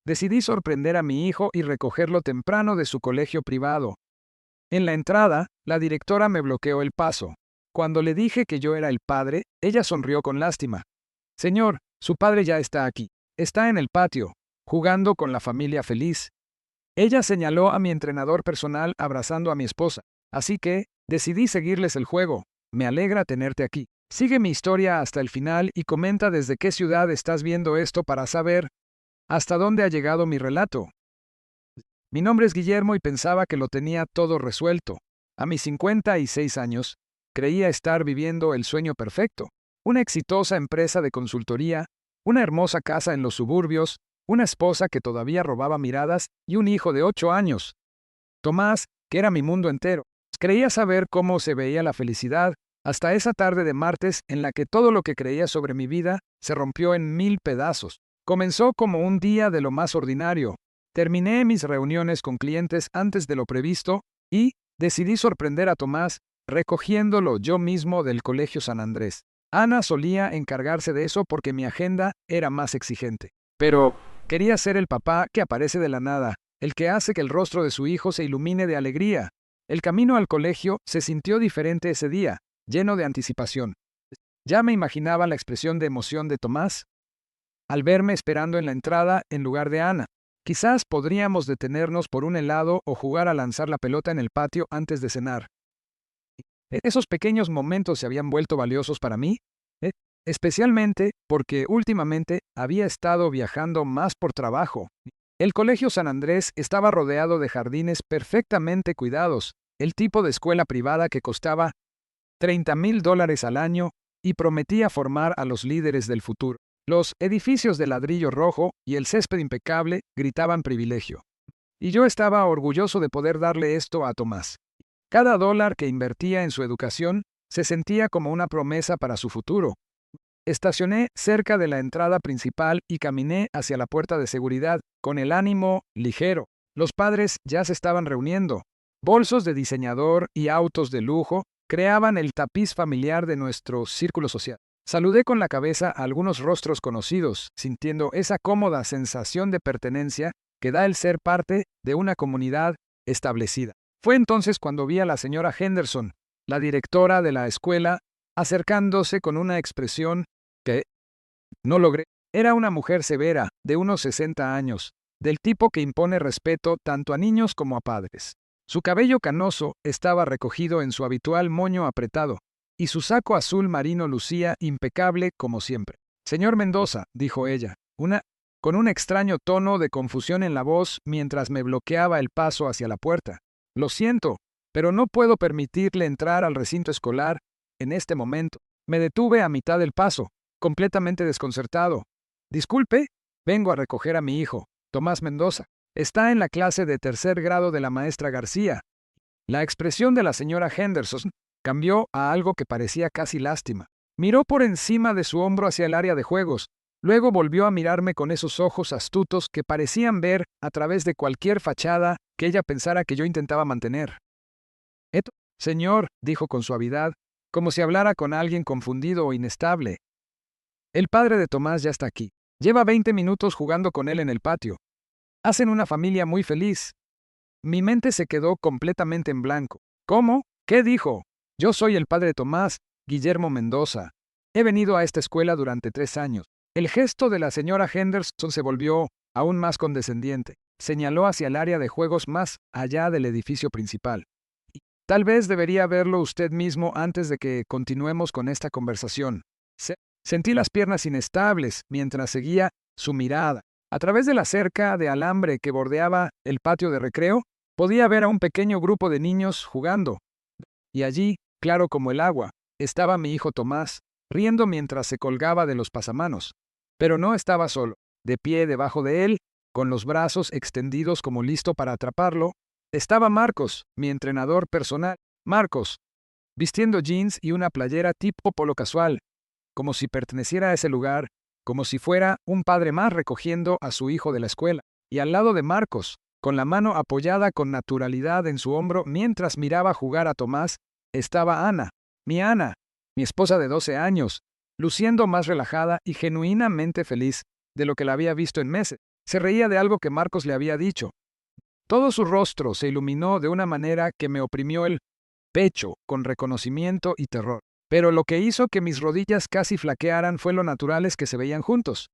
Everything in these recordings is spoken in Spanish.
decidí sorprender a mi hijo y recogerlo temprano de su colegio privado. En la entrada, la directora me bloqueó el paso. Cuando le dije que yo era el padre, ella sonrió con lástima. Señor, su padre ya está aquí. Está en el patio, jugando con la familia feliz. Ella señaló a mi entrenador personal abrazando a mi esposa. Así que, decidí seguirles el juego. Me alegra tenerte aquí. Sigue mi historia hasta el final y comenta desde qué ciudad estás viendo esto para saber hasta dónde ha llegado mi relato. Mi nombre es Guillermo y pensaba que lo tenía todo resuelto. A mis 56 años, creía estar viviendo el sueño perfecto. Una exitosa empresa de consultoría, una hermosa casa en los suburbios, una esposa que todavía robaba miradas y un hijo de 8 años. Tomás, que era mi mundo entero. Creía saber cómo se veía la felicidad, hasta esa tarde de martes en la que todo lo que creía sobre mi vida se rompió en 1000 pedazos. Comenzó como un día de lo más ordinario. Terminé mis reuniones con clientes antes de lo previsto y decidí sorprender a Tomás recogiéndolo yo mismo del Colegio San Andrés. Ana solía encargarse de eso porque mi agenda era más exigente. Pero quería ser el papá que aparece de la nada, el que hace que el rostro de su hijo se ilumine de alegría. El camino al colegio se sintió diferente ese día, lleno de anticipación. Ya me imaginaba la expresión de emoción de Tomás al verme esperando en la entrada en lugar de Ana. Quizás podríamos detenernos por un helado o jugar a lanzar la pelota en el patio antes de cenar. Esos pequeños momentos se habían vuelto valiosos para mí, especialmente porque últimamente había estado viajando más por trabajo. El Colegio San Andrés estaba rodeado de jardines perfectamente cuidados, el tipo de escuela privada que costaba $30,000 al año y prometía formar a los líderes del futuro. Los edificios de ladrillo rojo y el césped impecable gritaban privilegio. Y yo estaba orgulloso de poder darle esto a Tomás. Cada dólar que invertía en su educación se sentía como una promesa para su futuro. Estacioné cerca de la entrada principal y caminé hacia la puerta de seguridad, con el ánimo ligero. Los padres ya se estaban reuniendo. Bolsos de diseñador y autos de lujo creaban el tapiz familiar de nuestro círculo social. Saludé con la cabeza a algunos rostros conocidos, sintiendo esa cómoda sensación de pertenencia que da el ser parte de una comunidad establecida. Fue entonces cuando vi a la señora Henderson, la directora de la escuela, acercándose con una expresión que no logré. Era una mujer severa, de unos 60 años, del tipo que impone respeto tanto a niños como a padres. Su cabello canoso estaba recogido en su habitual moño apretado, y su saco azul marino lucía impecable como siempre. Señor Mendoza, dijo ella, con un extraño tono de confusión en la voz mientras me bloqueaba el paso hacia la puerta. Lo siento, pero no puedo permitirle entrar al recinto escolar en este momento. Me detuve a mitad del paso, completamente desconcertado. Disculpe, vengo a recoger a mi hijo, Tomás Mendoza. Está en la clase de 3er grado de la maestra García. La expresión de la señora Henderson cambió a algo que parecía casi lástima. Miró por encima de su hombro hacia el área de juegos, luego volvió a mirarme con esos ojos astutos que parecían ver a través de cualquier fachada que ella pensara que yo intentaba mantener. «Esto, señor», dijo con suavidad, como si hablara con alguien confundido o inestable. «El padre de Tomás ya está aquí. Lleva 20 minutos jugando con él en el patio. Hacen una familia muy feliz». Mi mente se quedó completamente en blanco. «¿Cómo? ¿Qué dijo? Yo soy el padre de Tomás, Guillermo Mendoza. He venido a esta escuela durante 3 años». El gesto de la señora Henderson se volvió aún más condescendiente. Señaló hacia el área de juegos más allá del edificio principal. «Tal vez debería verlo usted mismo antes de que continuemos con esta conversación». Sentí las piernas inestables mientras seguía su mirada. A través de la cerca de alambre que bordeaba el patio de recreo, podía ver a un pequeño grupo de niños jugando. Y allí, claro como el agua, estaba mi hijo Tomás, riendo mientras se colgaba de los pasamanos. Pero no estaba solo. De pie debajo de él, con los brazos extendidos como listo para atraparlo, estaba Marcos, mi entrenador personal. Marcos, vistiendo jeans y una playera tipo polo casual, como si perteneciera a ese lugar, como si fuera un padre más recogiendo a su hijo de la escuela. Y al lado de Marcos, con la mano apoyada con naturalidad en su hombro mientras miraba jugar a Tomás, estaba Ana, mi esposa de 12 años, luciendo más relajada y genuinamente feliz de lo que la había visto en meses. Se reía de algo que Marcos le había dicho. Todo su rostro se iluminó de una manera que me oprimió el pecho con reconocimiento y terror. Pero lo que hizo que mis rodillas casi flaquearan fue lo naturales que se veían juntos.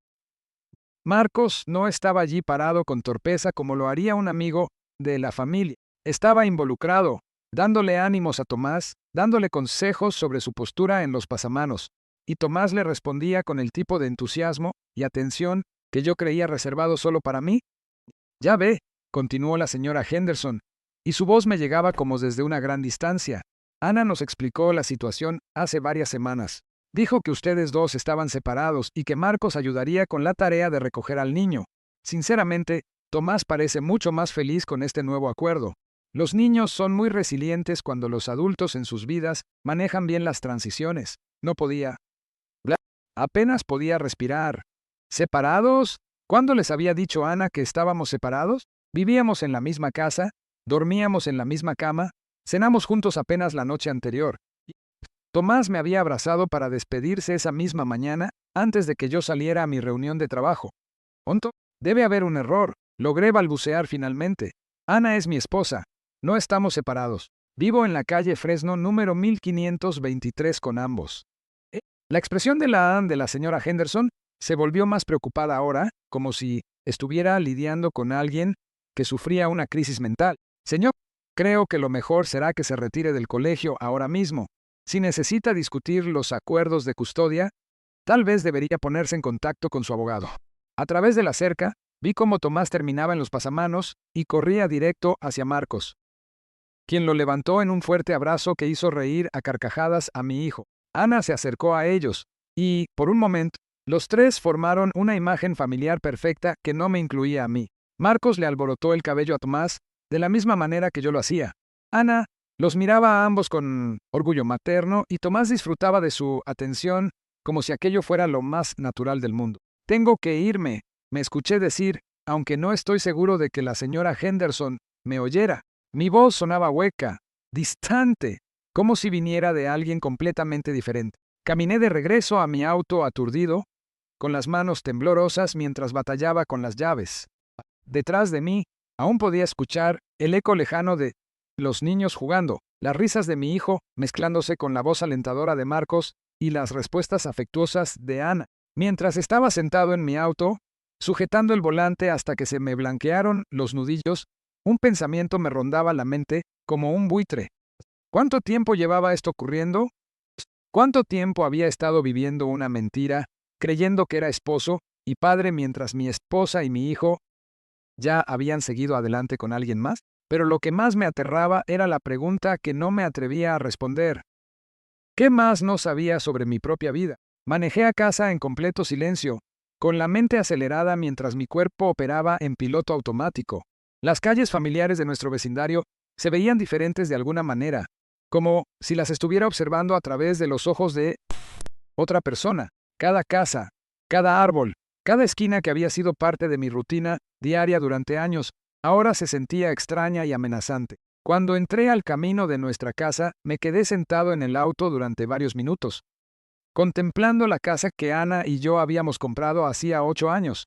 Marcos no estaba allí parado con torpeza como lo haría un amigo de la familia. Estaba involucrado, dándole ánimos a Tomás, dándole consejos sobre su postura en los pasamanos, y Tomás le respondía con el tipo de entusiasmo y atención que yo creía reservado solo para mí. Ya ve, continuó la señora Henderson, y su voz me llegaba como desde una gran distancia. Ana nos explicó la situación hace varias semanas. Dijo que ustedes dos estaban separados y que Marcos ayudaría con la tarea de recoger al niño. Sinceramente, Tomás parece mucho más feliz con este nuevo acuerdo. Los niños son muy resilientes cuando los adultos en sus vidas manejan bien las transiciones. No podía hablar. Apenas podía respirar. ¿Separados? ¿Cuándo les había dicho Ana que estábamos separados? Vivíamos en la misma casa, dormíamos en la misma cama, cenamos juntos apenas la noche anterior. Tomás me había abrazado para despedirse esa misma mañana, antes de que yo saliera a mi reunión de trabajo. ¿Onto? Debe haber un error. Logré balbucear finalmente. Ana es mi esposa. No estamos separados. Vivo en la calle Fresno número 1523 con ambos. La expresión de la señora Henderson se volvió más preocupada ahora, como si estuviera lidiando con alguien que sufría una crisis mental. Señor, creo que lo mejor será que se retire del colegio ahora mismo. Si necesita discutir los acuerdos de custodia, tal vez debería ponerse en contacto con su abogado. A través de la cerca, vi cómo Tomás terminaba en los pasamanos y corría directo hacia Marcos, quien lo levantó en un fuerte abrazo que hizo reír a carcajadas a mi hijo. Ana se acercó a ellos, y, por un momento, los tres formaron una imagen familiar perfecta que no me incluía a mí. Marcos le alborotó el cabello a Tomás, de la misma manera que yo lo hacía. Ana los miraba a ambos con orgullo materno y Tomás disfrutaba de su atención como si aquello fuera lo más natural del mundo. Tengo que irme, me escuché decir, aunque no estoy seguro de que la señora Henderson me oyera. Mi voz sonaba hueca, distante, como si viniera de alguien completamente diferente. Caminé de regreso a mi auto aturdido, con las manos temblorosas mientras batallaba con las llaves. Detrás de mí, aún podía escuchar el eco lejano de los niños jugando, las risas de mi hijo mezclándose con la voz alentadora de Marcos y las respuestas afectuosas de Ana. Mientras estaba sentado en mi auto, sujetando el volante hasta que se me blanquearon los nudillos, un pensamiento me rondaba la mente como un buitre. ¿Cuánto tiempo llevaba esto ocurriendo? ¿Cuánto tiempo había estado viviendo una mentira, creyendo que era esposo y padre mientras mi esposa y mi hijo ya habían seguido adelante con alguien más? Pero lo que más me aterraba era la pregunta que no me atrevía a responder. ¿Qué más no sabía sobre mi propia vida? Manejé a casa en completo silencio, con la mente acelerada mientras mi cuerpo operaba en piloto automático. Las calles familiares de nuestro vecindario se veían diferentes de alguna manera, como si las estuviera observando a través de los ojos de otra persona. Cada casa, cada árbol, cada esquina que había sido parte de mi rutina diaria durante años, ahora se sentía extraña y amenazante. Cuando entré al camino de nuestra casa, me quedé sentado en el auto durante varios minutos, contemplando la casa que Ana y yo habíamos comprado hacía 8 años.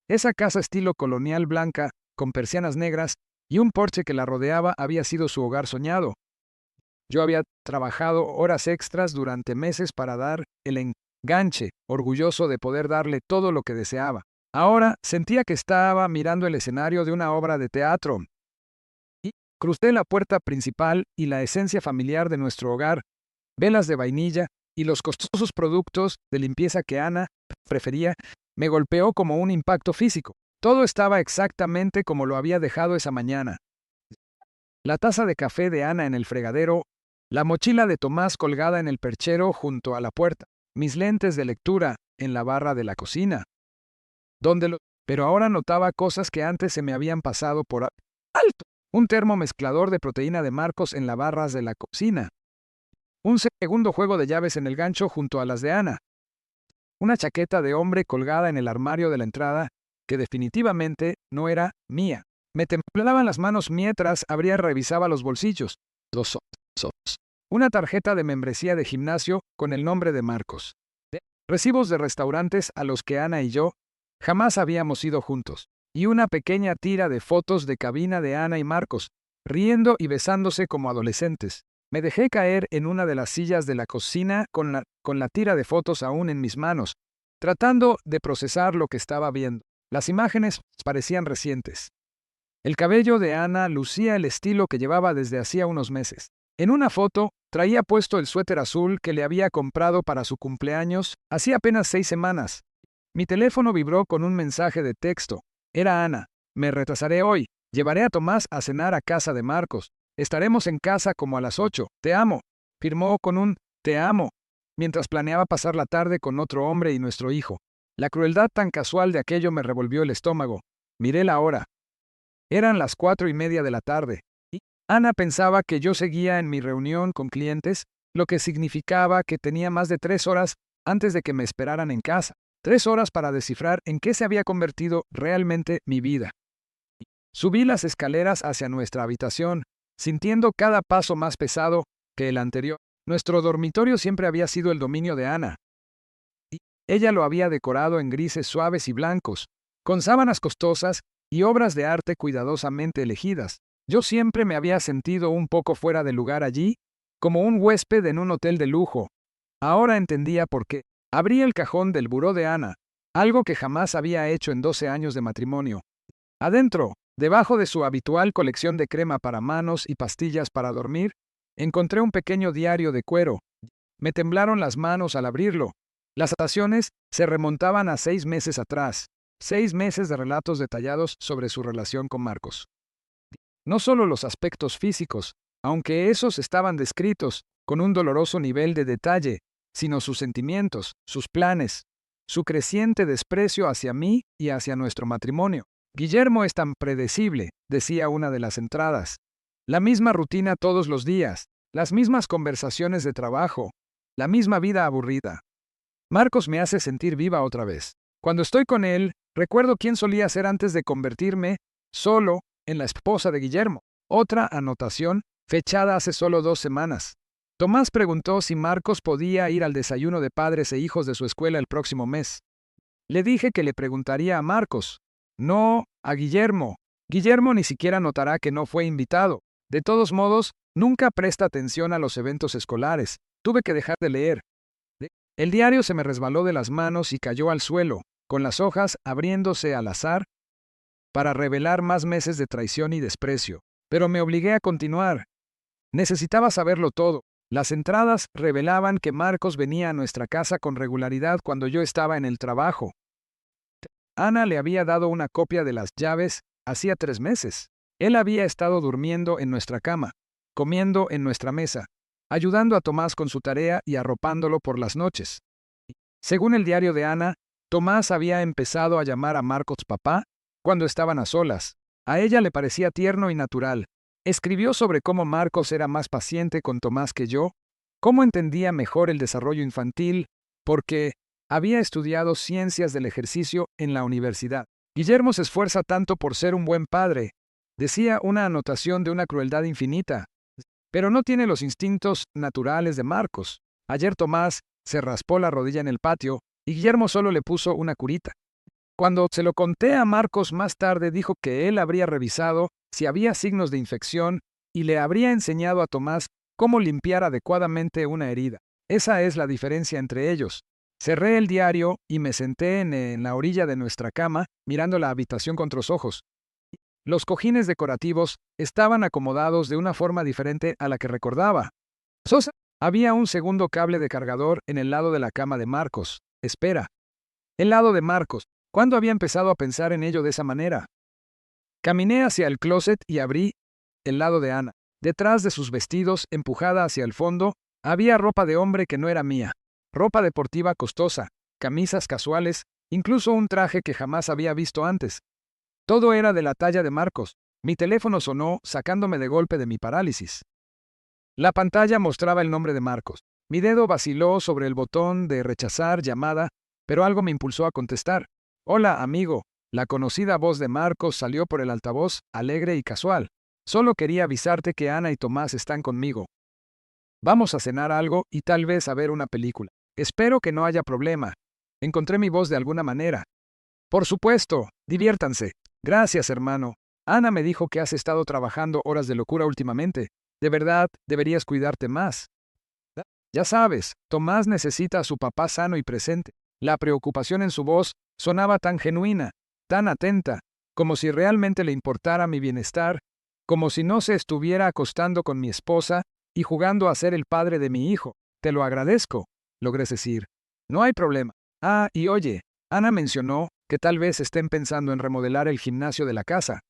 Esa casa estilo colonial blanca, con persianas negras, y un porche que la rodeaba había sido su hogar soñado. Yo había trabajado horas extras durante meses para dar el enganche, orgulloso de poder darle todo lo que deseaba. Ahora sentía que estaba mirando el escenario de una obra de teatro. Y crucé la puerta principal y la esencia familiar de nuestro hogar, velas de vainilla y los costosos productos de limpieza que Ana prefería, me golpeó como un impacto físico. Todo estaba exactamente como lo había dejado esa mañana. La taza de café de Ana en el fregadero, la mochila de Tomás colgada en el perchero junto a la puerta, mis lentes de lectura en la barra de la cocina. Pero ahora notaba cosas que antes se me habían pasado por alto. Un termomezclador de proteína de Marcos en las barras de la cocina. Un segundo juego de llaves en el gancho junto a las de Ana. Una chaqueta de hombre colgada en el armario de la entrada, que definitivamente no era mía. Me temblaban las manos mientras abría y revisaba los bolsillos. Una tarjeta de membresía de gimnasio con el nombre de Marcos. Recibos de restaurantes a los que Ana y yo jamás habíamos ido juntos. y una pequeña tira de fotos de cabina de Ana y Marcos, riendo y besándose como adolescentes. Me dejé caer en una de las sillas de la cocina con la tira de fotos aún en mis manos, tratando de procesar lo que estaba viendo. Las imágenes parecían recientes. El cabello de Ana lucía el estilo que llevaba desde hacía unos meses. En una foto, traía puesto el suéter azul que le había comprado para su cumpleaños hacía apenas 6 semanas. Mi teléfono vibró con un mensaje de texto. Era Ana. Me retrasaré hoy. Llevaré a Tomás a cenar a casa de Marcos. Estaremos en casa como a las 8. Te amo. Firmó con un te amo, mientras planeaba pasar la tarde con otro hombre y nuestro hijo. La crueldad tan casual de aquello me revolvió el estómago. Miré la hora. Eran las 4:30 de la tarde. Y Ana pensaba que yo seguía en mi reunión con clientes, lo que significaba que tenía más de 3 horas antes de que me esperaran en casa. 3 horas para descifrar en qué se había convertido realmente mi vida. Subí las escaleras hacia nuestra habitación, sintiendo cada paso más pesado que el anterior. Nuestro dormitorio siempre había sido el dominio de Ana. Y ella lo había decorado en grises suaves y blancos, con sábanas costosas y obras de arte cuidadosamente elegidas. Yo siempre me había sentido un poco fuera de lugar allí, como un huésped en un hotel de lujo. Ahora entendía por qué. Abrí el cajón del buró de Ana, algo que jamás había hecho en 12 años de matrimonio. Adentro, debajo de su habitual colección de crema para manos y pastillas para dormir, encontré un pequeño diario de cuero. Me temblaron las manos al abrirlo. Las anotaciones se remontaban a 6 meses atrás. 6 meses de relatos detallados sobre su relación con Marcos. No solo los aspectos físicos, aunque esos estaban descritos con un doloroso nivel de detalle, sino sus sentimientos, sus planes, su creciente desprecio hacia mí y hacia nuestro matrimonio. Guillermo es tan predecible, decía una de las entradas. La misma rutina todos los días, las mismas conversaciones de trabajo, la misma vida aburrida. Marcos me hace sentir viva otra vez. Cuando estoy con él, recuerdo quién solía ser antes de convertirme, solo, en la esposa de Guillermo. Otra anotación, fechada hace solo 2 semanas. Tomás preguntó si Marcos podía ir al desayuno de padres e hijos de su escuela el próximo mes. Le dije que le preguntaría a Marcos. No, a Guillermo. Guillermo ni siquiera notará que no fue invitado. De todos modos, nunca presta atención a los eventos escolares. Tuve que dejar de leer. El diario se me resbaló de las manos y cayó al suelo, con las hojas abriéndose al azar, para revelar más meses de traición y desprecio. Pero me obligué a continuar. Necesitaba saberlo todo. Las entradas revelaban que Marcos venía a nuestra casa con regularidad cuando yo estaba en el trabajo. Ana le había dado una copia de las llaves hacía 3 meses. Él había estado durmiendo en nuestra cama, comiendo en nuestra mesa, ayudando a Tomás con su tarea y arropándolo por las noches. Según el diario de Ana, Tomás había empezado a llamar a Marcos papá cuando estaban a solas. A ella le parecía tierno y natural. Escribió sobre cómo Marcos era más paciente con Tomás que yo, cómo entendía mejor el desarrollo infantil, porque había estudiado ciencias del ejercicio en la universidad. Guillermo se esfuerza tanto por ser un buen padre, decía una anotación de una crueldad infinita, pero no tiene los instintos naturales de Marcos. Ayer Tomás se raspó la rodilla en el patio y Guillermo solo le puso una curita. Cuando se lo conté a Marcos más tarde, dijo que él habría revisado si había signos de infección y le habría enseñado a Tomás cómo limpiar adecuadamente una herida. Esa es la diferencia entre ellos. Cerré el diario y me senté en la orilla de nuestra cama, mirando la habitación con otros ojos. Los cojines decorativos estaban acomodados de una forma diferente a la que recordaba. Sosa. Había un segundo cable de cargador en el lado de la cama de Marcos. Espera. El lado de Marcos. ¿Cuándo había empezado a pensar en ello de esa manera? Caminé hacia el closet y abrí el lado de Ana. Detrás de sus vestidos, empujada hacia el fondo, había ropa de hombre que no era mía. Ropa deportiva costosa, camisas casuales, incluso un traje que jamás había visto antes. Todo era de la talla de Marcos. Mi teléfono sonó, sacándome de golpe de mi parálisis. La pantalla mostraba el nombre de Marcos. Mi dedo vaciló sobre el botón de rechazar llamada, pero algo me impulsó a contestar. Hola, amigo. La conocida voz de Marcos salió por el altavoz, alegre y casual. Solo quería avisarte que Ana y Tomás están conmigo. Vamos a cenar algo y tal vez a ver una película. Espero que no haya problema. Encontré mi voz de alguna manera. Por supuesto, diviértanse. Gracias, hermano. Ana me dijo que has estado trabajando horas de locura últimamente. De verdad, deberías cuidarte más. Ya sabes, Tomás necesita a su papá sano y presente. La preocupación en su voz sonaba tan genuina, tan atenta, como si realmente le importara mi bienestar, como si no se estuviera acostando con mi esposa y jugando a ser el padre de mi hijo. Te lo agradezco, logré decir. No hay problema. Ah, y oye, Ana mencionó que tal vez estén pensando en remodelar el gimnasio de la casa.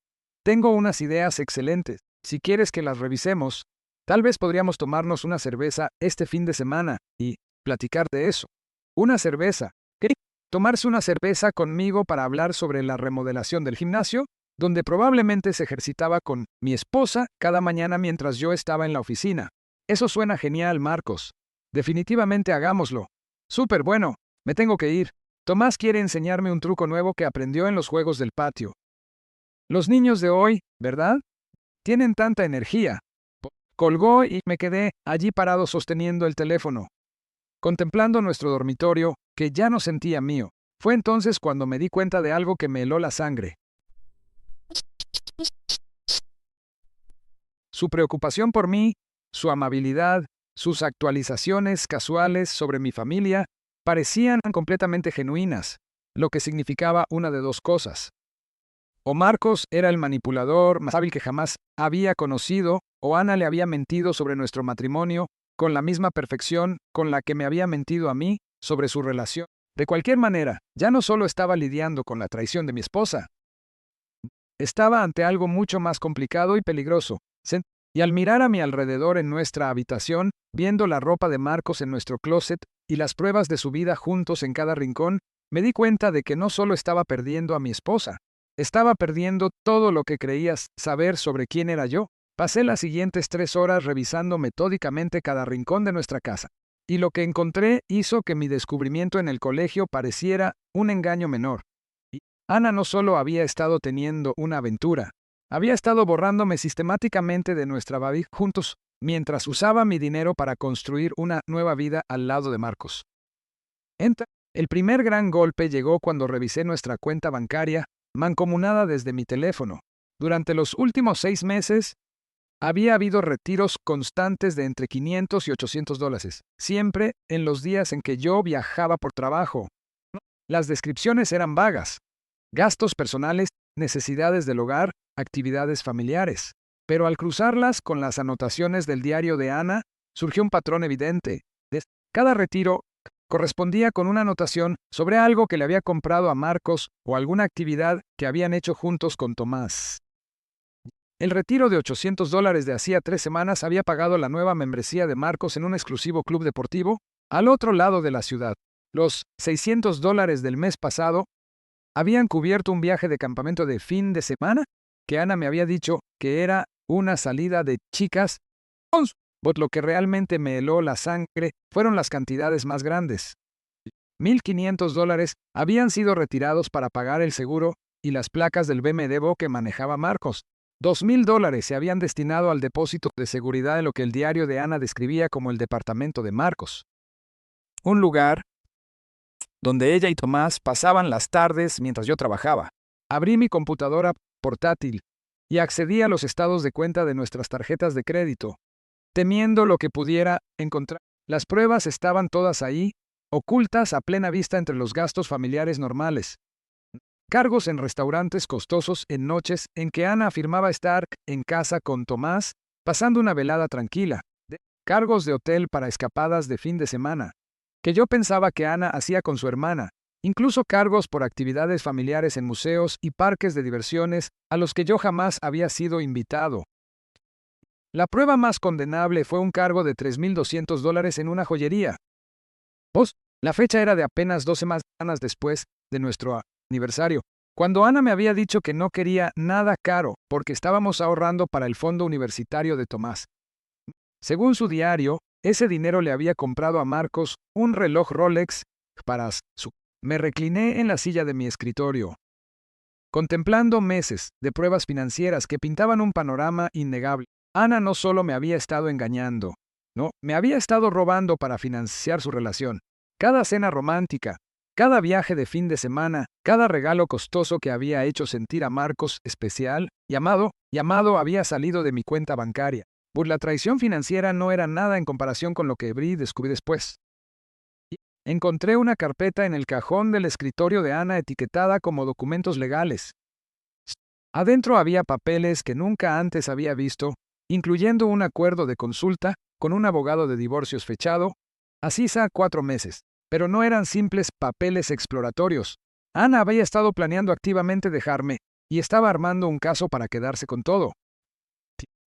Tengo unas ideas excelentes. Si quieres que las revisemos, tal vez podríamos tomarnos una cerveza este fin de semana y platicar de eso. Una cerveza. ¿Qué? ¿Tomarse una cerveza conmigo para hablar sobre la remodelación del gimnasio? Donde probablemente se ejercitaba con mi esposa cada mañana mientras yo estaba en la oficina. Eso suena genial, Marcos. Definitivamente hagámoslo. Súper bueno. Me tengo que ir. Tomás quiere enseñarme un truco nuevo que aprendió en los juegos del patio. Los niños de hoy, ¿verdad? Tienen tanta energía. Colgó y me quedé allí parado sosteniendo el teléfono, contemplando nuestro dormitorio, que ya no sentía mío. Fue entonces cuando me di cuenta de algo que me heló la sangre. Su preocupación por mí, su amabilidad, sus actualizaciones casuales sobre mi familia, parecían completamente genuinas, lo que significaba una de dos cosas. O Marcos era el manipulador más hábil que jamás había conocido, o Ana le había mentido sobre nuestro matrimonio con la misma perfección con la que me había mentido a mí sobre su relación. De cualquier manera, ya no solo estaba lidiando con la traición de mi esposa, estaba ante algo mucho más complicado y peligroso. Y al mirar a mi alrededor en nuestra habitación, viendo la ropa de Marcos en nuestro closet y las pruebas de su vida juntos en cada rincón, me di cuenta de que no solo estaba perdiendo a mi esposa, estaba perdiendo todo lo que creías saber sobre quién era yo. Pasé las siguientes 3 horas revisando metódicamente cada rincón de nuestra casa. Y lo que encontré hizo que mi descubrimiento en el colegio pareciera un engaño menor. Y Ana no solo había estado teniendo una aventura, había estado borrándome sistemáticamente de nuestra vida juntos, mientras usaba mi dinero para construir una nueva vida al lado de Marcos. El primer gran golpe llegó cuando revisé nuestra cuenta bancaria, mancomunada desde mi teléfono. Durante los últimos 6 meses, había habido retiros constantes de entre $500 y $800, siempre en los días en que yo viajaba por trabajo. Las descripciones eran vagas. Gastos personales, necesidades del hogar, actividades familiares. Pero al cruzarlas con las anotaciones del diario de Ana, surgió un patrón evidente. Cada retiro correspondía con una anotación sobre algo que le había comprado a Marcos o alguna actividad que habían hecho juntos con Tomás. El retiro de $800 de hacía 3 semanas había pagado la nueva membresía de Marcos en un exclusivo club deportivo al otro lado de la ciudad. Los $600 del mes pasado habían cubierto un viaje de campamento de fin de semana que Ana me había dicho que era una salida de chicas. But lo que realmente me heló la sangre fueron las cantidades más grandes. $1,500 habían sido retirados para pagar el seguro y las placas del BMW que manejaba Marcos. $2,000 se habían destinado al depósito de seguridad en lo que el diario de Ana describía como el departamento de Marcos. Un lugar donde ella y Tomás pasaban las tardes mientras yo trabajaba. Abrí mi computadora portátil y accedí a los estados de cuenta de nuestras tarjetas de crédito, temiendo lo que pudiera encontrar. Las pruebas estaban todas ahí, ocultas a plena vista entre los gastos familiares normales. Cargos en restaurantes costosos en noches en que Ana afirmaba estar en casa con Tomás, pasando una velada tranquila. Cargos de hotel para escapadas de fin de semana, que yo pensaba que Ana hacía con su hermana. Incluso cargos por actividades familiares en museos y parques de diversiones a los que yo jamás había sido invitado. La prueba más condenable fue un cargo de $3,200 en una joyería. La fecha era de apenas 2 semanas después de nuestro aniversario, cuando Ana me había dicho que no quería nada caro porque estábamos ahorrando para el fondo universitario de Tomás. Según su diario, ese dinero le había comprado a Marcos un reloj Rolex para su. Me recliné en la silla de mi escritorio, contemplando meses de pruebas financieras que pintaban un panorama innegable. Ana no solo me había estado engañando, no, me había estado robando para financiar su relación. Cada cena romántica, Cada viaje de fin de semana, cada regalo costoso que había hecho sentir a Marcos especial y amado había salido de mi cuenta bancaria. Pues la traición financiera no era nada en comparación con lo que descubrí después. Encontré una carpeta en el cajón del escritorio de Ana etiquetada como documentos legales. Adentro había papeles que nunca antes había visto, incluyendo un acuerdo de consulta con un abogado de divorcios fechado, así 4 meses. Pero no eran simples papeles exploratorios. Ana había estado planeando activamente dejarme y estaba armando un caso para quedarse con todo.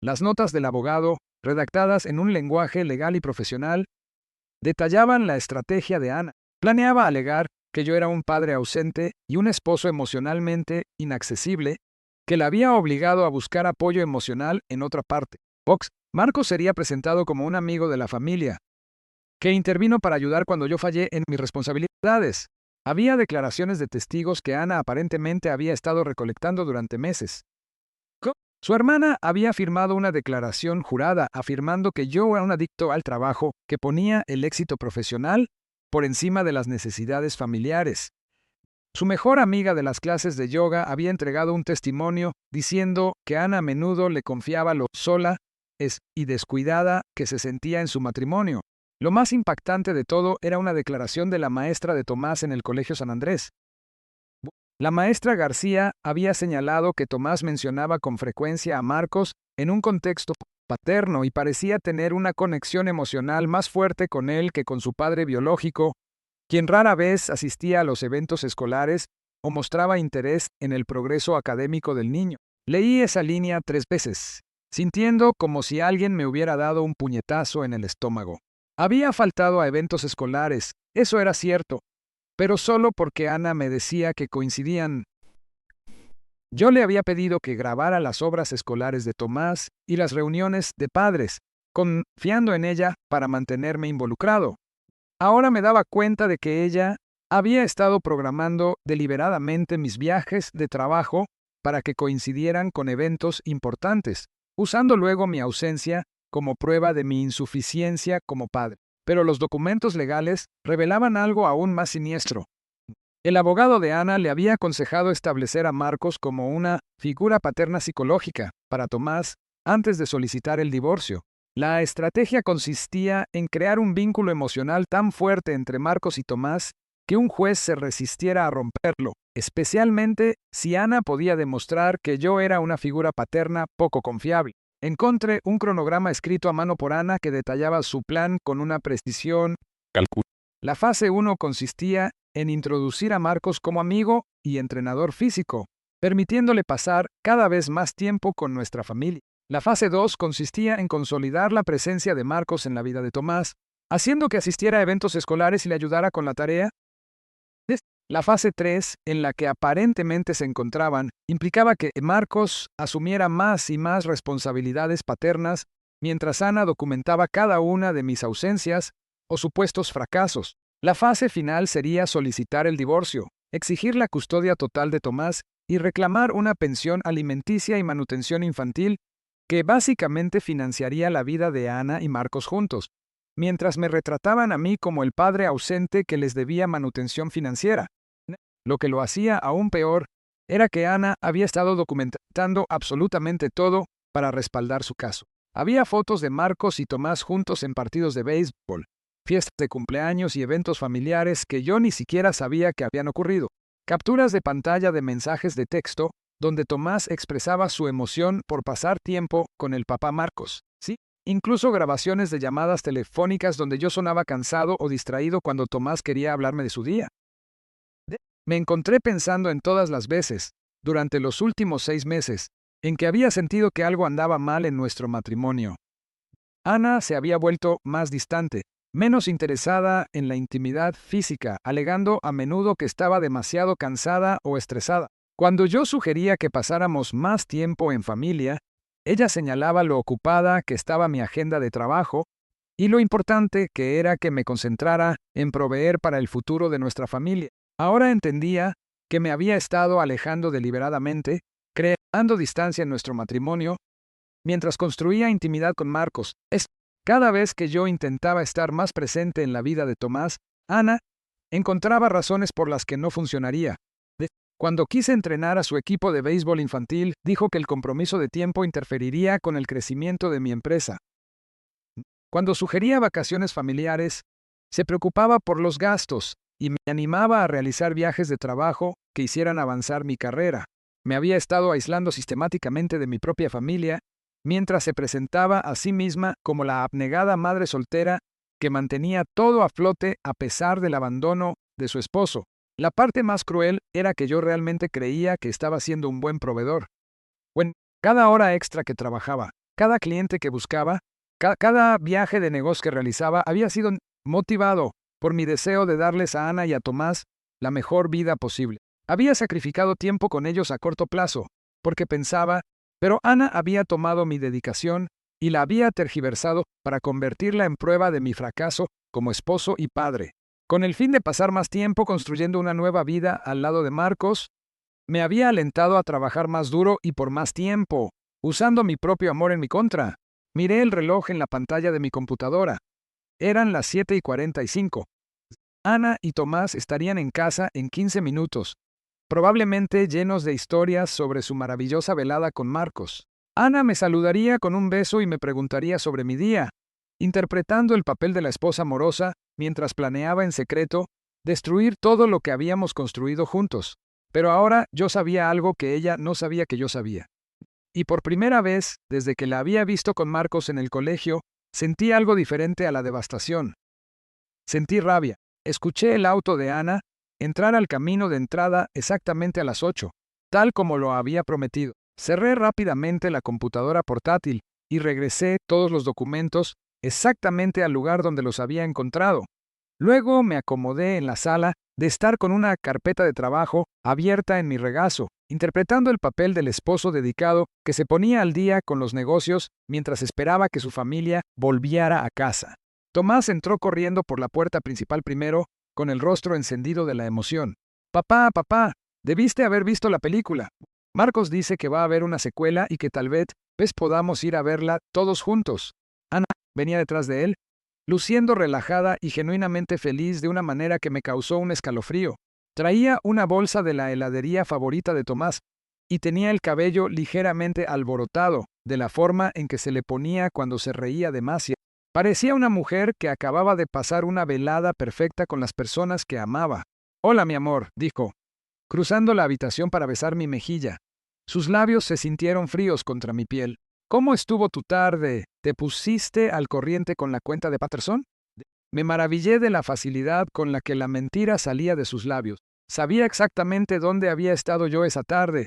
Las notas del abogado, redactadas en un lenguaje legal y profesional, detallaban la estrategia de Ana. Planeaba alegar que yo era un padre ausente y un esposo emocionalmente inaccesible, que la había obligado a buscar apoyo emocional en otra parte. Marcos sería presentado como un amigo de la familia, que intervino para ayudar cuando yo fallé en mis responsabilidades. Había declaraciones de testigos que Ana aparentemente había estado recolectando durante meses. Su hermana había firmado una declaración jurada afirmando que yo era un adicto al trabajo que ponía el éxito profesional por encima de las necesidades familiares. Su mejor amiga de las clases de yoga había entregado un testimonio diciendo que Ana a menudo le confiaba lo sola y descuidada que se sentía en su matrimonio. Lo más impactante de todo era una declaración de la maestra de Tomás en el Colegio San Andrés. La maestra García había señalado que Tomás mencionaba con frecuencia a Marcos en un contexto paterno y parecía tener una conexión emocional más fuerte con él que con su padre biológico, quien rara vez asistía a los eventos escolares o mostraba interés en el progreso académico del niño. Leí esa línea 3 veces, sintiendo como si alguien me hubiera dado un puñetazo en el estómago. Había faltado a eventos escolares, eso era cierto, pero solo porque Ana me decía que coincidían. Yo le había pedido que grabara las obras escolares de Tomás y las reuniones de padres, confiando en ella para mantenerme involucrado. Ahora me daba cuenta de que ella había estado programando deliberadamente mis viajes de trabajo para que coincidieran con eventos importantes, usando luego mi ausencia como prueba de mi insuficiencia como padre. Pero los documentos legales revelaban algo aún más siniestro. El abogado de Ana le había aconsejado establecer a Marcos como una figura paterna psicológica para Tomás antes de solicitar el divorcio. La estrategia consistía en crear un vínculo emocional tan fuerte entre Marcos y Tomás que un juez se resistiera a romperlo, especialmente si Ana podía demostrar que yo era una figura paterna poco confiable. Encontré un cronograma escrito a mano por Ana que detallaba su plan con una precisión calculada. La fase 1 consistía en introducir a Marcos como amigo y entrenador físico, permitiéndole pasar cada vez más tiempo con nuestra familia. La fase 2 consistía en consolidar la presencia de Marcos en la vida de Tomás, haciendo que asistiera a eventos escolares y le ayudara con la tarea. La fase 3, en la que aparentemente se encontraban, implicaba que Marcos asumiera más y más responsabilidades paternas, mientras Ana documentaba cada una de mis ausencias o supuestos fracasos. La fase final sería solicitar el divorcio, exigir la custodia total de Tomás y reclamar una pensión alimenticia y manutención infantil que básicamente financiaría la vida de Ana y Marcos juntos, mientras me retrataban a mí como el padre ausente que les debía manutención financiera. Lo que lo hacía aún peor era que Ana había estado documentando absolutamente todo para respaldar su caso. Había fotos de Marcos y Tomás juntos en partidos de béisbol, fiestas de cumpleaños y eventos familiares que yo ni siquiera sabía que habían ocurrido. Capturas de pantalla de mensajes de texto donde Tomás expresaba su emoción por pasar tiempo con el papá Marcos. Sí, incluso grabaciones de llamadas telefónicas donde yo sonaba cansado o distraído cuando Tomás quería hablarme de su día. Me encontré pensando en todas las veces, durante los últimos 6 meses, en que había sentido que algo andaba mal en nuestro matrimonio. Ana se había vuelto más distante, menos interesada en la intimidad física, alegando a menudo que estaba demasiado cansada o estresada. Cuando yo sugería que pasáramos más tiempo en familia, ella señalaba lo ocupada que estaba mi agenda de trabajo y lo importante que era que me concentrara en proveer para el futuro de nuestra familia. Ahora entendía que me había estado alejando deliberadamente, creando distancia en nuestro matrimonio, mientras construía intimidad con Marcos. Cada vez que yo intentaba estar más presente en la vida de Tomás, Ana Encontraba razones por las que no funcionaría. Cuando quise entrenar a su equipo de béisbol infantil, dijo que el compromiso de tiempo interferiría con el crecimiento de mi empresa. Cuando sugería vacaciones familiares, se preocupaba por los gastos y me animaba a realizar viajes de trabajo que hicieran avanzar mi carrera. Me había estado aislando sistemáticamente de mi propia familia, mientras se presentaba a sí misma como la abnegada madre soltera que mantenía todo a flote a pesar del abandono de su esposo. La parte más cruel era que yo realmente creía que estaba siendo un buen proveedor. Cada hora extra que trabajaba, cada cliente que buscaba, cada viaje de negocio que realizaba había sido motivado por mi deseo de darles a Ana y a Tomás la mejor vida posible. Había sacrificado tiempo con ellos a corto plazo, porque pensaba, pero Ana había tomado mi dedicación y la había tergiversado para convertirla en prueba de mi fracaso como esposo y padre. Con el fin de pasar más tiempo construyendo una nueva vida al lado de Marcos, me había alentado a trabajar más duro y por más tiempo, usando mi propio amor en mi contra. Miré el reloj en la pantalla de mi computadora. Eran las 7:45. Ana y Tomás estarían en casa en 15 minutos, probablemente llenos de historias sobre su maravillosa velada con Marcos. Ana me saludaría con un beso y me preguntaría sobre mi día, interpretando el papel de la esposa amorosa mientras planeaba en secreto destruir todo lo que habíamos construido juntos. Pero ahora yo sabía algo que ella no sabía que yo sabía. Y por primera vez, desde que la había visto con Marcos en el colegio, sentí algo diferente a la devastación. Sentí rabia. Escuché el auto de Ana entrar al camino de entrada exactamente a las 8, tal como lo había prometido. Cerré rápidamente la computadora portátil y regresé todos los documentos exactamente al lugar donde los había encontrado. Luego me acomodé en la sala de estar con una carpeta de trabajo abierta en mi regazo, interpretando el papel del esposo dedicado que se ponía al día con los negocios mientras esperaba que su familia volviera a casa. Tomás entró corriendo por la puerta principal primero, con el rostro encendido de la emoción. «Papá, papá, debiste haber visto la película. Marcos dice que va a haber una secuela y que tal vez podamos ir a verla todos juntos». Ana venía detrás de él, luciendo relajada y genuinamente feliz de una manera que me causó un escalofrío. Traía una bolsa de la heladería favorita de Tomás y tenía el cabello ligeramente alborotado, de la forma en que se le ponía cuando se reía demasiado. Parecía una mujer que acababa de pasar una velada perfecta con las personas que amaba. «Hola, mi amor», dijo, cruzando la habitación para besar mi mejilla. Sus labios se sintieron fríos contra mi piel. «¿Cómo estuvo tu tarde? ¿Te pusiste al corriente con la cuenta de Patterson?» Me maravillé de la facilidad con la que la mentira salía de sus labios. Sabía exactamente dónde había estado yo esa tarde,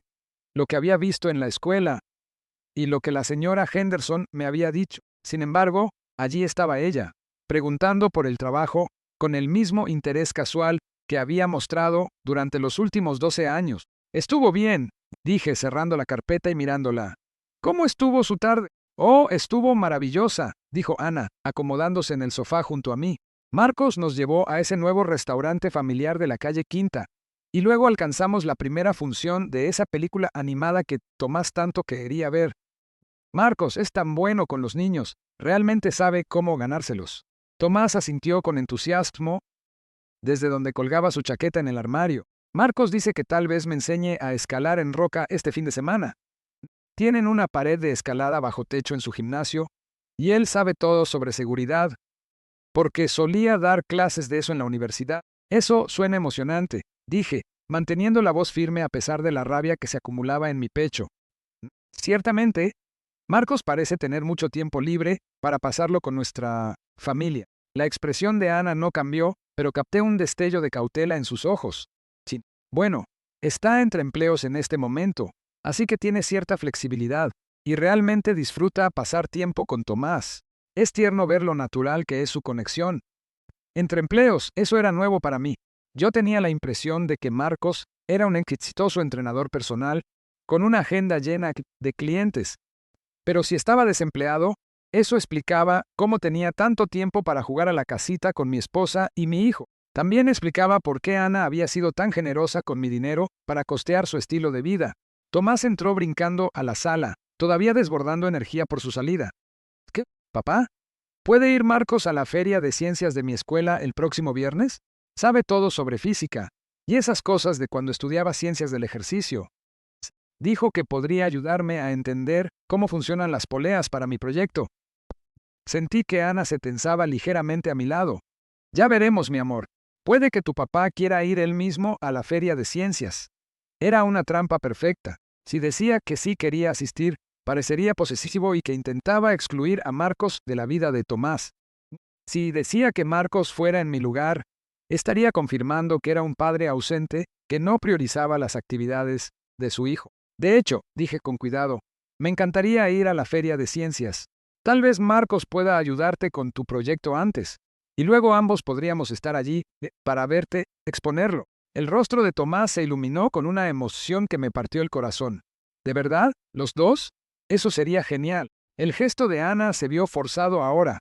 lo que había visto en la escuela y lo que la señora Henderson me había dicho. Sin embargo, allí estaba ella, preguntando por el trabajo con el mismo interés casual que había mostrado durante los últimos 12 años. «Estuvo bien», dije cerrando la carpeta y mirándola. «¿Cómo estuvo su tarde?» «Oh, estuvo maravillosa», dijo Ana, acomodándose en el sofá junto a mí. «Marcos nos llevó a ese nuevo restaurante familiar de la calle Quinta, y luego alcanzamos la primera función de esa película animada que Tomás tanto quería ver. Marcos es tan bueno con los niños, realmente sabe cómo ganárselos». Tomás asintió con entusiasmo desde donde colgaba su chaqueta en el armario. «Marcos dice que tal vez me enseñe a escalar en roca este fin de semana. Tienen una pared de escalada bajo techo en su gimnasio, y él sabe todo sobre seguridad, porque solía dar clases de eso en la universidad». «Eso suena emocionante», dije, manteniendo la voz firme a pesar de la rabia que se acumulaba en mi pecho. «Ciertamente, Marcos parece tener mucho tiempo libre para pasarlo con nuestra familia». La expresión de Ana no cambió, pero capté un destello de cautela en sus ojos. «Sí, bueno, está entre empleos en este momento, así que tiene cierta flexibilidad, y realmente disfruta pasar tiempo con Tomás. Es tierno ver lo natural que es su conexión». Entre empleos, eso era nuevo para mí. Yo tenía la impresión de que Marcos era un exitoso entrenador personal, con una agenda llena de clientes. Pero si estaba desempleado, eso explicaba cómo tenía tanto tiempo para jugar a la casita con mi esposa y mi hijo. También explicaba por qué Ana había sido tan generosa con mi dinero para costear su estilo de vida. Tomás entró brincando a la sala, todavía desbordando energía por su salida. «¿Qué, papá? ¿Puede ir Marcos a la feria de ciencias de mi escuela el próximo viernes?» Sabe todo sobre física y esas cosas de cuando estudiaba ciencias del ejercicio. Dijo que podría ayudarme a entender cómo funcionan las poleas para mi proyecto. Sentí que Ana se tensaba ligeramente a mi lado. Ya veremos, mi amor. Puede que tu papá quiera ir él mismo a la feria de ciencias. Era una trampa perfecta. Si decía que sí quería asistir, parecería posesivo y que intentaba excluir a Marcos de la vida de Tomás. Si decía que Marcos fuera en mi lugar, estaría confirmando que era un padre ausente que no priorizaba las actividades de su hijo. De hecho, dije con cuidado, me encantaría ir a la feria de ciencias. Tal vez Marcos pueda ayudarte con tu proyecto antes, y luego ambos podríamos estar allí para verte exponerlo. El rostro de Tomás se iluminó con una emoción que me partió el corazón. ¿De verdad? ¿Los dos? Eso sería genial. El gesto de Ana se vio forzado ahora.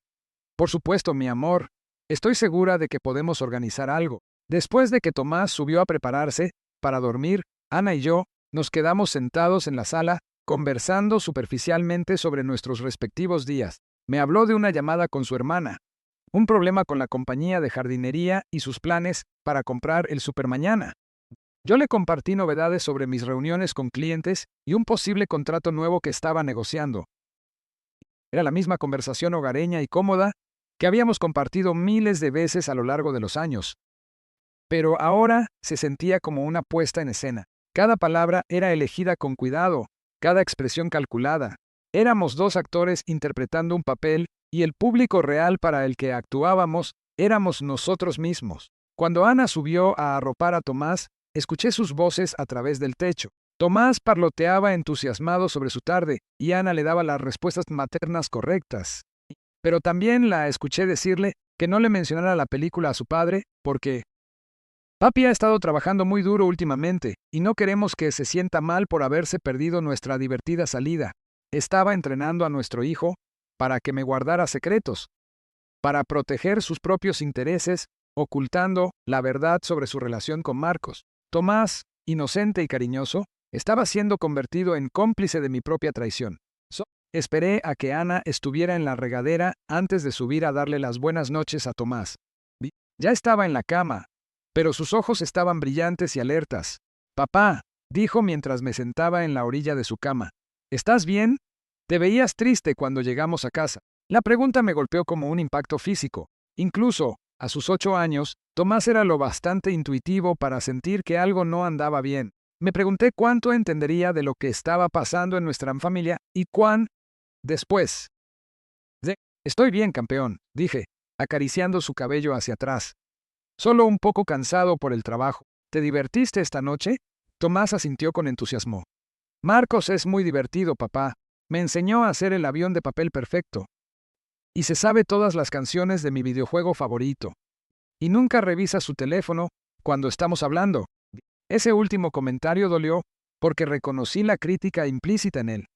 Por supuesto, mi amor. Estoy segura de que podemos organizar algo. Después de que Tomás subió a prepararse para dormir, Ana y yo nos quedamos sentados en la sala, conversando superficialmente sobre nuestros respectivos días. Me habló de una llamada con su hermana, un problema con la compañía de jardinería y sus planes para comprar el supermañana. Yo le compartí novedades sobre mis reuniones con clientes y un posible contrato nuevo que estaba negociando. Era la misma conversación hogareña y cómoda que habíamos compartido miles de veces a lo largo de los años. Pero ahora se sentía como una puesta en escena. Cada palabra era elegida con cuidado, cada expresión calculada. Éramos dos actores interpretando un papel y el público real para el que actuábamos éramos nosotros mismos. Cuando Ana subió a arropar a Tomás, escuché sus voces a través del techo. Tomás parloteaba entusiasmado sobre su tarde y Ana le daba las respuestas maternas correctas. Pero también la escuché decirle que no le mencionara la película a su padre porque papi ha estado trabajando muy duro últimamente y no queremos que se sienta mal por haberse perdido nuestra divertida salida. Estaba entrenando a nuestro hijo para que me guardara secretos, para proteger sus propios intereses, ocultando la verdad sobre su relación con Marcos. Tomás, inocente y cariñoso, estaba siendo convertido en cómplice de mi propia traición. Esperé a que Ana estuviera en la regadera antes de subir a darle las buenas noches a Tomás. Ya estaba en la cama, pero sus ojos estaban brillantes y alertas. Papá, dijo mientras me sentaba en la orilla de su cama. ¿Estás bien? Te veías triste cuando llegamos a casa. La pregunta me golpeó como un impacto físico. Incluso, a sus 8 años, Tomás era lo bastante intuitivo para sentir que algo no andaba bien. Me pregunté cuánto entendería de lo que estaba pasando en nuestra familia y cuán después. Estoy bien, campeón, dije, acariciando su cabello hacia atrás. Solo un poco cansado por el trabajo. ¿Te divertiste esta noche? Tomás asintió con entusiasmo. Marcos es muy divertido, papá. Me enseñó a hacer el avión de papel perfecto. Y se sabe todas las canciones de mi videojuego favorito. Y nunca revisa su teléfono cuando estamos hablando. Ese último comentario dolió porque reconocí la crítica implícita en él.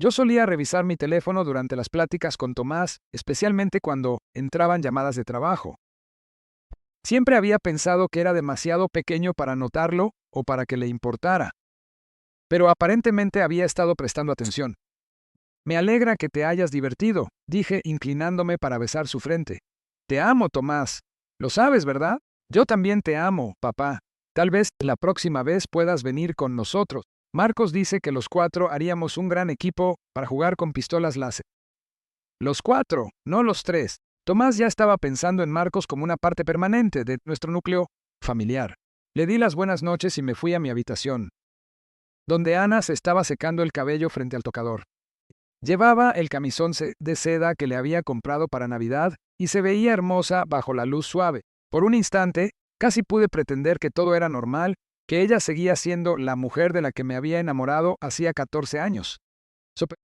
Yo solía revisar mi teléfono durante las pláticas con Tomás, especialmente cuando entraban llamadas de trabajo. Siempre había pensado que era demasiado pequeño para notarlo o para que le importara. Pero aparentemente había estado prestando atención. Me alegra que te hayas divertido, dije inclinándome para besar su frente. Te amo, Tomás. Lo sabes, ¿verdad? Yo también te amo, papá. Tal vez la próxima vez puedas venir con nosotros. Marcos dice que los 4 haríamos un gran equipo para jugar con pistolas láser. Los 4, no los 3. Tomás ya estaba pensando en Marcos como una parte permanente de nuestro núcleo familiar. Le di las buenas noches y me fui a mi habitación, donde Ana se estaba secando el cabello frente al tocador. Llevaba el camisón de seda que le había comprado para Navidad y se veía hermosa bajo la luz suave. Por un instante, casi pude pretender que todo era normal, que ella seguía siendo la mujer de la que me había enamorado hacía 14 años.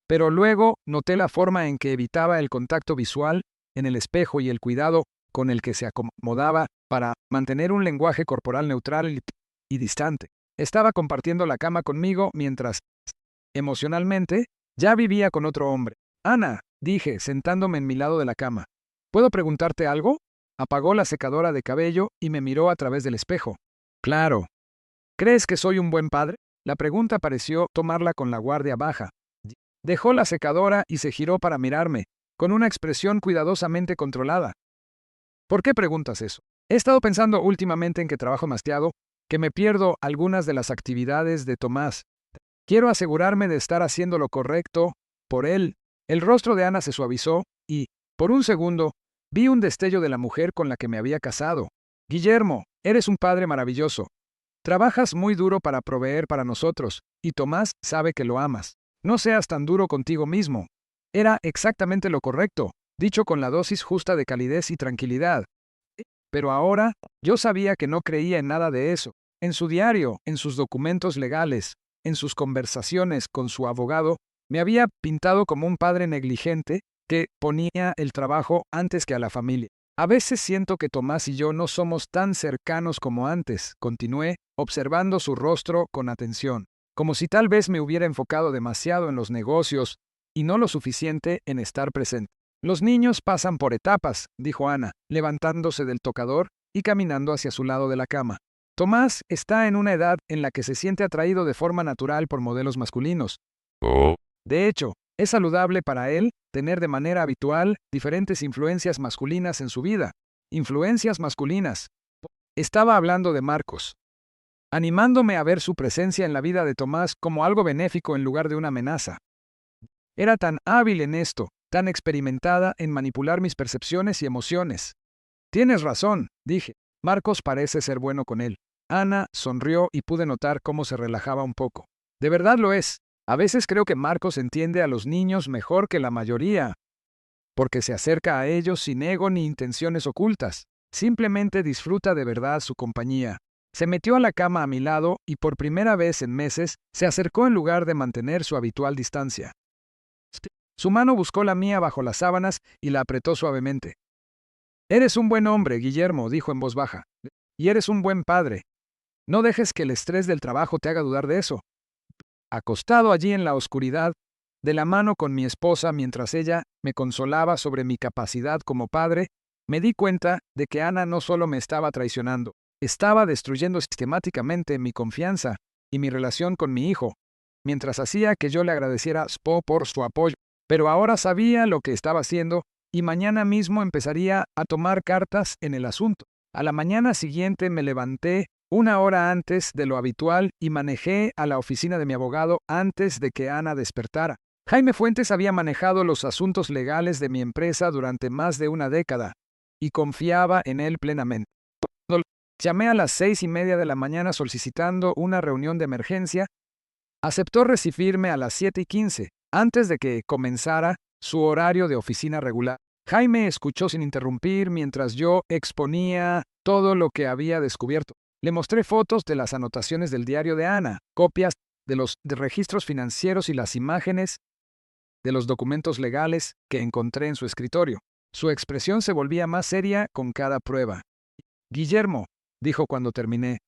Pero luego noté la forma en que evitaba el contacto visual en el espejo y el cuidado con el que se acomodaba para mantener un lenguaje corporal neutral y distante. Estaba compartiendo la cama conmigo mientras, emocionalmente, ya vivía con otro hombre. Ana, dije, sentándome en mi lado de la cama. ¿Puedo preguntarte algo? Apagó la secadora de cabello y me miró a través del espejo. Claro. ¿Crees que soy un buen padre? La pregunta pareció tomarla con la guardia baja. Dejó la secadora y se giró para mirarme, con una expresión cuidadosamente controlada. ¿Por qué preguntas eso? He estado pensando últimamente en que trabajo demasiado, que me pierdo algunas de las actividades de Tomás. Quiero asegurarme de estar haciendo lo correcto por él. El rostro de Ana se suavizó y, por un segundo, vi un destello de la mujer con la que me había casado. Guillermo, eres un padre maravilloso. Trabajas muy duro para proveer para nosotros, y Tomás sabe que lo amas. No seas tan duro contigo mismo. Era exactamente lo correcto, dicho con la dosis justa de calidez y tranquilidad. Pero ahora, yo sabía que no creía en nada de eso. En su diario, en sus documentos legales, en sus conversaciones con su abogado, me había pintado como un padre negligente que ponía el trabajo antes que a la familia. A veces siento que Tomás y yo no somos tan cercanos como antes, continué, observando su rostro con atención, como si tal vez me hubiera enfocado demasiado en los negocios y no lo suficiente en estar presente. Los niños pasan por etapas, dijo Ana, levantándose del tocador y caminando hacia su lado de la cama. Tomás está en una edad en la que se siente atraído de forma natural por modelos masculinos. De hecho, es saludable para él tener de manera habitual diferentes influencias masculinas en su vida. Influencias masculinas. Estaba hablando de Marcos, animándome a ver su presencia en la vida de Tomás como algo benéfico en lugar de una amenaza. Era tan hábil en esto, tan experimentada en manipular mis percepciones y emociones. Tienes razón, dije. Marcos parece ser bueno con él. Ana sonrió y pude notar cómo se relajaba un poco. De verdad lo es. A veces creo que Marcos entiende a los niños mejor que la mayoría, porque se acerca a ellos sin ego ni intenciones ocultas. Simplemente disfruta de verdad su compañía. Se metió a la cama a mi lado y por primera vez en meses se acercó en lugar de mantener su habitual distancia. Su mano buscó la mía bajo las sábanas y la apretó suavemente. Eres un buen hombre, Guillermo, dijo en voz baja. Y eres un buen padre. No dejes que el estrés del trabajo te haga dudar de eso. Acostado allí en la oscuridad, de la mano con mi esposa mientras ella me consolaba sobre mi capacidad como padre, me di cuenta de que Ana no solo me estaba traicionando, estaba destruyendo sistemáticamente mi confianza y mi relación con mi hijo, mientras hacía que yo le agradeciera a Spo por su apoyo. Pero ahora sabía lo que estaba haciendo y mañana mismo empezaría a tomar cartas en el asunto. A la mañana siguiente me levanté una hora antes de lo habitual y manejé a la oficina de mi abogado antes de que Ana despertara. Jaime Fuentes había manejado los asuntos legales de mi empresa durante más de una década y confiaba en él plenamente. Cuando llamé a las 6:30 de la mañana solicitando una reunión de emergencia, aceptó recibirme a las 7:15, antes de que comenzara su horario de oficina regular. Jaime escuchó sin interrumpir mientras yo exponía todo lo que había descubierto. Le mostré fotos de las anotaciones del diario de Ana, copias de los registros financieros y las imágenes de los documentos legales que encontré en su escritorio. Su expresión se volvía más seria con cada prueba. Guillermo, dijo cuando terminé,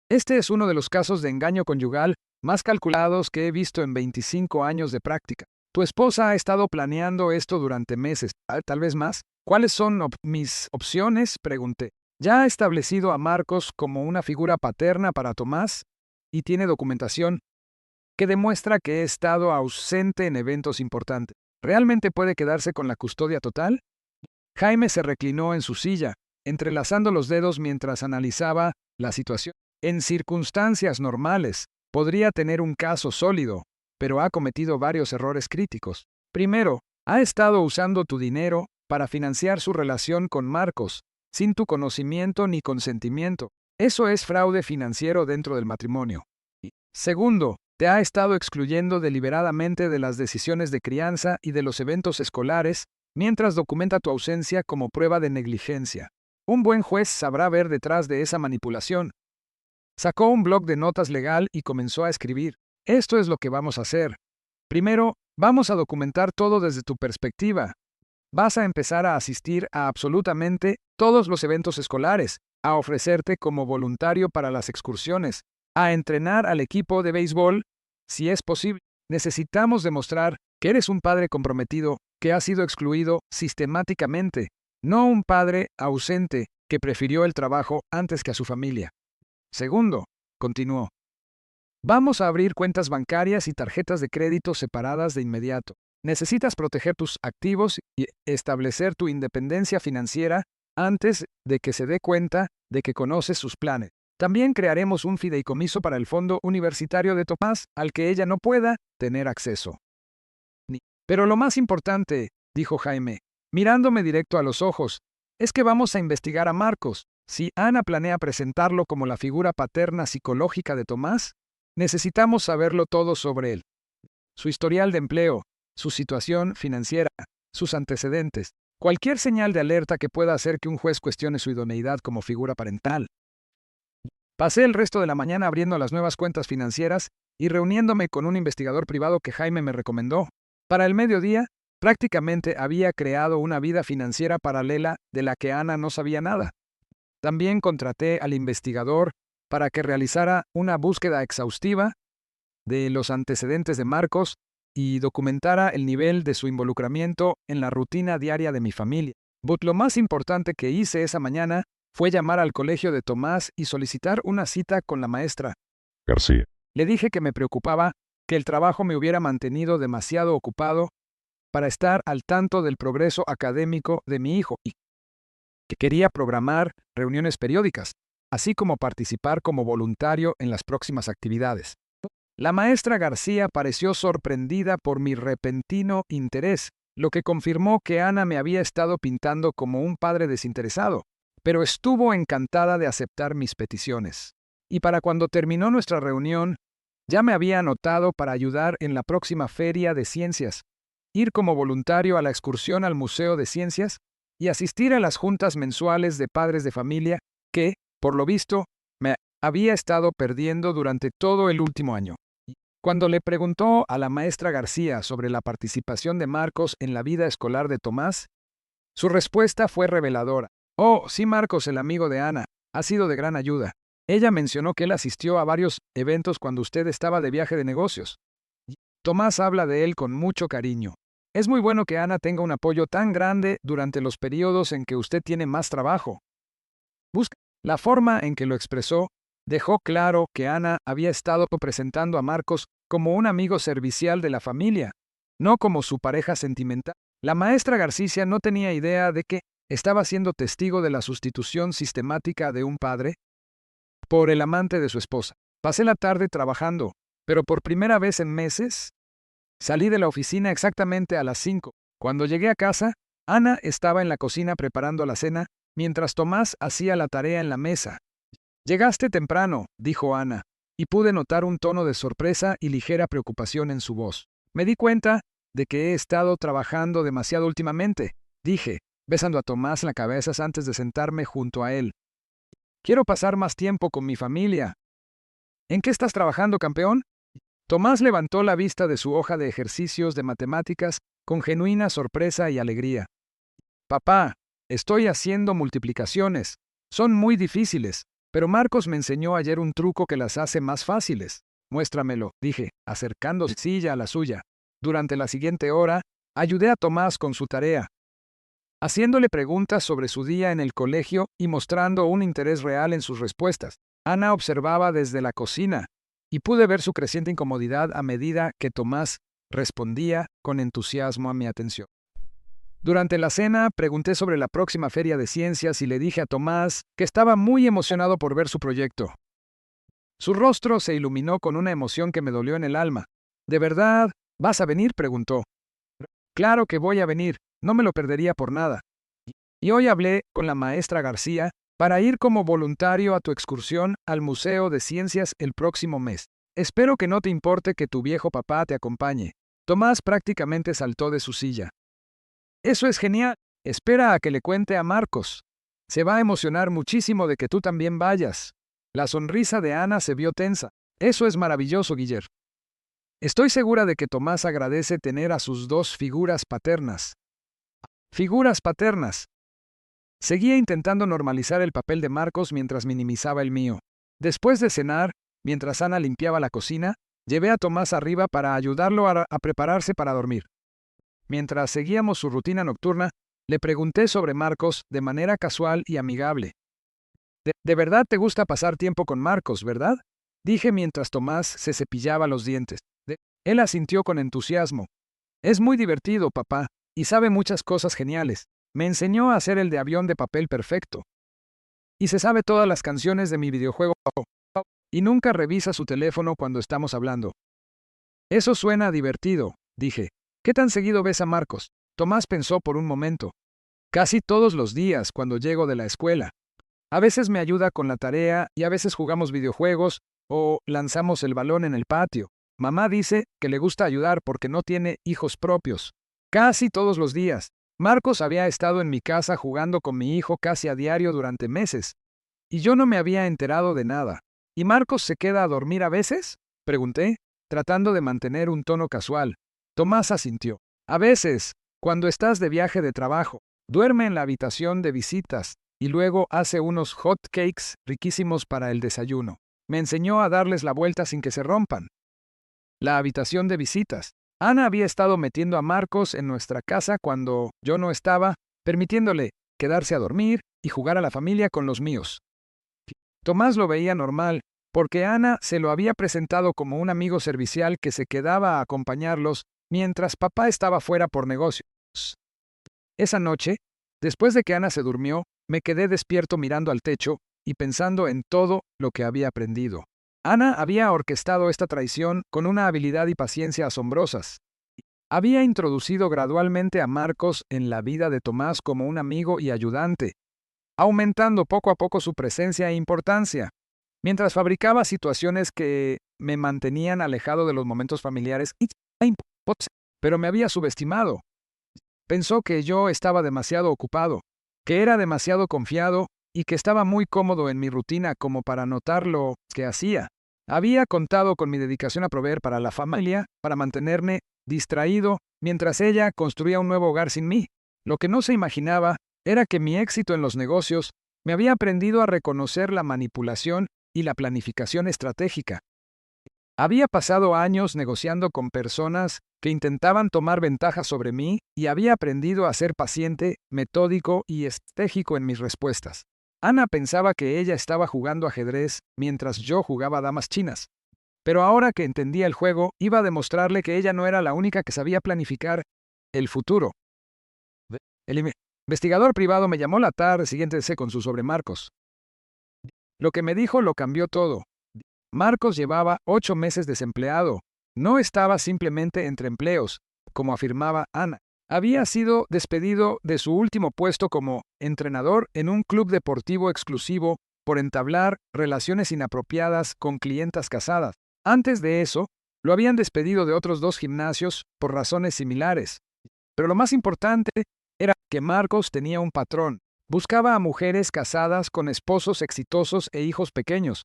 este es uno de los casos de engaño conyugal más calculados que he visto en 25 años de práctica. Tu esposa ha estado planeando esto durante meses, tal vez más. ¿Cuáles son mis opciones?, pregunté. Ya ha establecido a Marcos como una figura paterna para Tomás y tiene documentación que demuestra que he estado ausente en eventos importantes. ¿Realmente puede quedarse con la custodia total? Jaime se reclinó en su silla, entrelazando los dedos mientras analizaba la situación. En circunstancias normales, podría tener un caso sólido, pero ha cometido varios errores críticos. Primero, ha estado usando tu dinero para financiar su relación con Marcos, sin tu conocimiento ni consentimiento. Eso es fraude financiero dentro del matrimonio. Segundo, te ha estado excluyendo deliberadamente de las decisiones de crianza y de los eventos escolares, mientras documenta tu ausencia como prueba de negligencia. Un buen juez sabrá ver detrás de esa manipulación. Sacó un bloc de notas legal y comenzó a escribir. Esto es lo que vamos a hacer. Primero, vamos a documentar todo desde tu perspectiva. Vas a empezar a asistir a absolutamente todos los eventos escolares, a ofrecerte como voluntario para las excursiones, a entrenar al equipo de béisbol, si es posible. Necesitamos demostrar que eres un padre comprometido que ha sido excluido sistemáticamente, no un padre ausente que prefirió el trabajo antes que a su familia. Segundo, continuó, vamos a abrir cuentas bancarias y tarjetas de crédito separadas de inmediato. Necesitas proteger tus activos y establecer tu independencia financiera antes de que se dé cuenta de que conoces sus planes. También crearemos un fideicomiso para el fondo universitario de Tomás al que ella no pueda tener acceso. Pero lo más importante, dijo Jaime, mirándome directo a los ojos, es que vamos a investigar a Marcos. Si Ana planea presentarlo como la figura paterna psicológica de Tomás, necesitamos saberlo todo sobre él. Su historial de empleo, su situación financiera, sus antecedentes, cualquier señal de alerta que pueda hacer que un juez cuestione su idoneidad como figura parental. Pasé el resto de la mañana abriendo las nuevas cuentas financieras y reuniéndome con un investigador privado que Jaime me recomendó. Para el mediodía, prácticamente había creado una vida financiera paralela de la que Ana no sabía nada. También contraté al investigador para que realizara una búsqueda exhaustiva de los antecedentes de Marcos y documentara el nivel de su involucramiento en la rutina diaria de mi familia. But lo más importante que hice esa mañana fue llamar al colegio de Tomás y solicitar una cita con la maestra García. Le dije que me preocupaba que el trabajo me hubiera mantenido demasiado ocupado para estar al tanto del progreso académico de mi hijo y que quería programar reuniones periódicas, así como participar como voluntario en las próximas actividades. La maestra García pareció sorprendida por mi repentino interés, lo que confirmó que Ana me había estado pintando como un padre desinteresado, pero estuvo encantada de aceptar mis peticiones. Y para cuando terminó nuestra reunión, ya me había anotado para ayudar en la próxima feria de ciencias, ir como voluntario a la excursión al Museo de Ciencias y asistir a las juntas mensuales de padres de familia que, por lo visto, me había estado perdiendo durante todo el último año. Cuando le preguntó a la maestra García sobre la participación de Marcos en la vida escolar de Tomás, su respuesta fue reveladora. Oh, sí, Marcos, el amigo de Ana, ha sido de gran ayuda. Ella mencionó que él asistió a varios eventos cuando usted estaba de viaje de negocios. Tomás habla de él con mucho cariño. Es muy bueno que Ana tenga un apoyo tan grande durante los periodos en que usted tiene más trabajo. La forma en que lo expresó dejó claro que Ana había estado presentando a Marcos como un amigo servicial de la familia, no como su pareja sentimental. La maestra García no tenía idea de que estaba siendo testigo de la sustitución sistemática de un padre por el amante de su esposa. Pasé la tarde trabajando, pero por primera vez en meses, salí de la oficina exactamente a las 5. Cuando llegué a casa, Ana estaba en la cocina preparando la cena, mientras Tomás hacía la tarea en la mesa. Llegaste temprano, dijo Ana, y pude notar un tono de sorpresa y ligera preocupación en su voz. Me di cuenta de que he estado trabajando demasiado últimamente, dije, besando a Tomás la cabeza antes de sentarme junto a él. Quiero pasar más tiempo con mi familia. ¿En qué estás trabajando, campeón? Tomás levantó la vista de su hoja de ejercicios de matemáticas con genuina sorpresa y alegría. Papá, estoy haciendo multiplicaciones. Son muy difíciles, pero Marcos me enseñó ayer un truco que las hace más fáciles. Muéstramelo, dije, acercando silla a la suya. Durante la siguiente hora, ayudé a Tomás con su tarea, haciéndole preguntas sobre su día en el colegio y mostrando un interés real en sus respuestas. Ana observaba desde la cocina, y pude ver su creciente incomodidad a medida que Tomás respondía con entusiasmo a mi atención. Durante la cena, pregunté sobre la próxima feria de ciencias y le dije a Tomás que estaba muy emocionado por ver su proyecto. Su rostro se iluminó con una emoción que me dolió en el alma. ¿De verdad? ¿Vas a venir?, preguntó. Claro que voy a venir, no me lo perdería por nada. Y hoy hablé con la maestra García para ir como voluntario a tu excursión al Museo de Ciencias el próximo mes. Espero que no te importe que tu viejo papá te acompañe. Tomás prácticamente saltó de su silla. Eso es genial. Espera a que le cuente a Marcos. Se va a emocionar muchísimo de que tú también vayas. La sonrisa de Ana se vio tensa. Eso es maravilloso, Guiller. Estoy segura de que Tomás agradece tener a sus dos figuras paternas. Figuras paternas. Seguía intentando normalizar el papel de Marcos mientras minimizaba el mío. Después de cenar, mientras Ana limpiaba la cocina, llevé a Tomás arriba para ayudarlo a prepararse para dormir. Mientras seguíamos su rutina nocturna, le pregunté sobre Marcos de manera casual y amigable. ¿De verdad te gusta pasar tiempo con Marcos, verdad?, dije mientras Tomás se cepillaba los dientes. Él asintió con entusiasmo. Es muy divertido, papá, y sabe muchas cosas geniales. Me enseñó a hacer el de avión de papel perfecto. Y se sabe todas las canciones de mi videojuego y nunca revisa su teléfono cuando estamos hablando. Eso suena divertido, dije. ¿Qué tan seguido ves a Marcos? Tomás pensó por un momento. Casi todos los días cuando llego de la escuela. A veces me ayuda con la tarea y a veces jugamos videojuegos o lanzamos el balón en el patio. Mamá dice que le gusta ayudar porque no tiene hijos propios. Casi todos los días. Marcos había estado en mi casa jugando con mi hijo casi a diario durante meses. Y yo no me había enterado de nada. ¿Y Marcos se queda a dormir a veces? Pregunté, tratando de mantener un tono casual. Tomás asintió. A veces, cuando estás de viaje de trabajo, duerme en la habitación de visitas y luego hace unos hot cakes riquísimos para el desayuno. Me enseñó a darles la vuelta sin que se rompan. La habitación de visitas. Ana había estado metiendo a Marcos en nuestra casa cuando yo no estaba, permitiéndole quedarse a dormir y jugar a la familia con los míos. Tomás lo veía normal, porque Ana se lo había presentado como un amigo servicial que se quedaba a acompañarlos mientras papá estaba fuera por negocios. Esa noche, después de que Ana se durmió, me quedé despierto mirando al techo y pensando en todo lo que había aprendido. Ana había orquestado esta traición con una habilidad y paciencia asombrosas. Había introducido gradualmente a Marcos en la vida de Tomás como un amigo y ayudante, aumentando poco a poco su presencia e importancia, mientras fabricaba situaciones que me mantenían alejado de los momentos familiares, pero me había subestimado. Pensó que yo estaba demasiado ocupado, que era demasiado confiado y que estaba muy cómodo en mi rutina como para notar lo que hacía. Había contado con mi dedicación a proveer para la familia, para mantenerme distraído mientras ella construía un nuevo hogar sin mí. Lo que no se imaginaba era que mi éxito en los negocios me había aprendido a reconocer la manipulación y la planificación estratégica. Había pasado años negociando con personas que intentaban tomar ventaja sobre mí y había aprendido a ser paciente, metódico y estratégico en mis respuestas. Ana pensaba que ella estaba jugando ajedrez mientras yo jugaba damas chinas. Pero ahora que entendía el juego, iba a demostrarle que ella no era la única que sabía planificar el futuro. El investigador privado me llamó la tarde siguiente con su sobre Marcos. Lo que me dijo lo cambió todo. Marcos llevaba 8 meses desempleado. No estaba simplemente entre empleos, como afirmaba Ana. Había sido despedido de su último puesto como entrenador en un club deportivo exclusivo por entablar relaciones inapropiadas con clientas casadas. Antes de eso, lo habían despedido de otros 2 gimnasios por razones similares. Pero lo más importante era que Marcos tenía un patrón. Buscaba a mujeres casadas con esposos exitosos e hijos pequeños,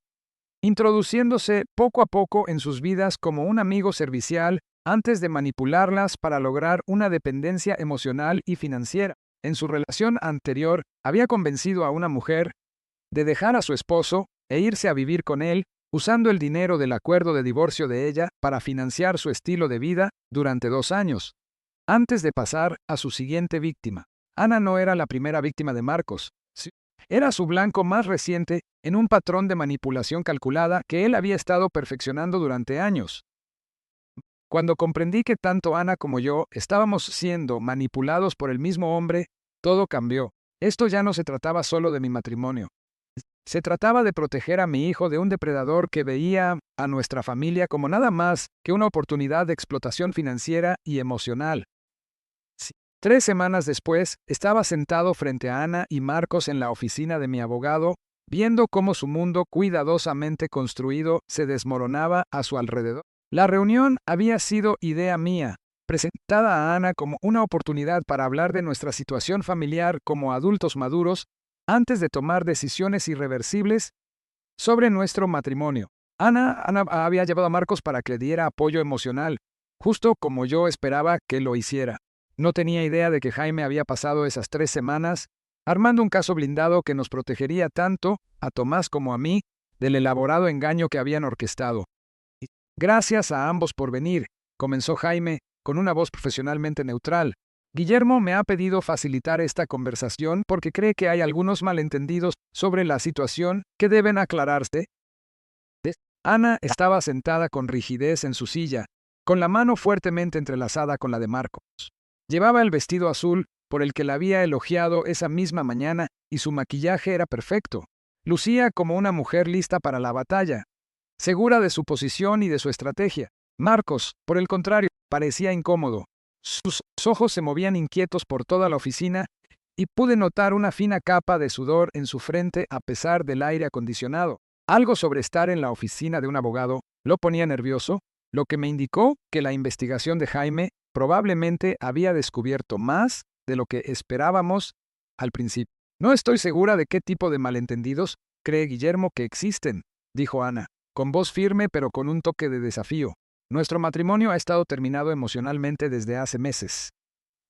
introduciéndose poco a poco en sus vidas como un amigo servicial antes de manipularlas para lograr una dependencia emocional y financiera. En su relación anterior, había convencido a una mujer de dejar a su esposo e irse a vivir con él, usando el dinero del acuerdo de divorcio de ella para financiar su estilo de vida durante 2 años, antes de pasar a su siguiente víctima. Ana no era la primera víctima de Marcos. Era su blanco más reciente en un patrón de manipulación calculada que él había estado perfeccionando durante años. Cuando comprendí que tanto Ana como yo estábamos siendo manipulados por el mismo hombre, todo cambió. Esto ya no se trataba solo de mi matrimonio. Se trataba de proteger a mi hijo de un depredador que veía a nuestra familia como nada más que una oportunidad de explotación financiera y emocional. 3 semanas después, estaba sentado frente a Ana y Marcos en la oficina de mi abogado, viendo cómo su mundo cuidadosamente construido se desmoronaba a su alrededor. La reunión había sido idea mía, presentada a Ana como una oportunidad para hablar de nuestra situación familiar como adultos maduros antes de tomar decisiones irreversibles sobre nuestro matrimonio. Ana había llevado a Marcos para que le diera apoyo emocional, justo como yo esperaba que lo hiciera. No tenía idea de que Jaime había pasado esas 3 semanas armando un caso blindado que nos protegería tanto a Tomás como a mí del elaborado engaño que habían orquestado. Gracias a ambos por venir, comenzó Jaime, con una voz profesionalmente neutral. Guillermo me ha pedido facilitar esta conversación porque cree que hay algunos malentendidos sobre la situación que deben aclararse. Ana estaba sentada con rigidez en su silla, con la mano fuertemente entrelazada con la de Marcos. Llevaba el vestido azul, por el que la había elogiado esa misma mañana, y su maquillaje era perfecto. Lucía como una mujer lista para la batalla, segura de su posición y de su estrategia. Marcos, por el contrario, parecía incómodo. Sus ojos se movían inquietos por toda la oficina y pude notar una fina capa de sudor en su frente a pesar del aire acondicionado. Algo sobre estar en la oficina de un abogado lo ponía nervioso, lo que me indicó que la investigación de Jaime probablemente había descubierto más de lo que esperábamos al principio. No estoy segura de qué tipo de malentendidos cree Guillermo que existen, dijo Ana, con voz firme pero con un toque de desafío. Nuestro matrimonio ha estado terminado emocionalmente desde hace meses.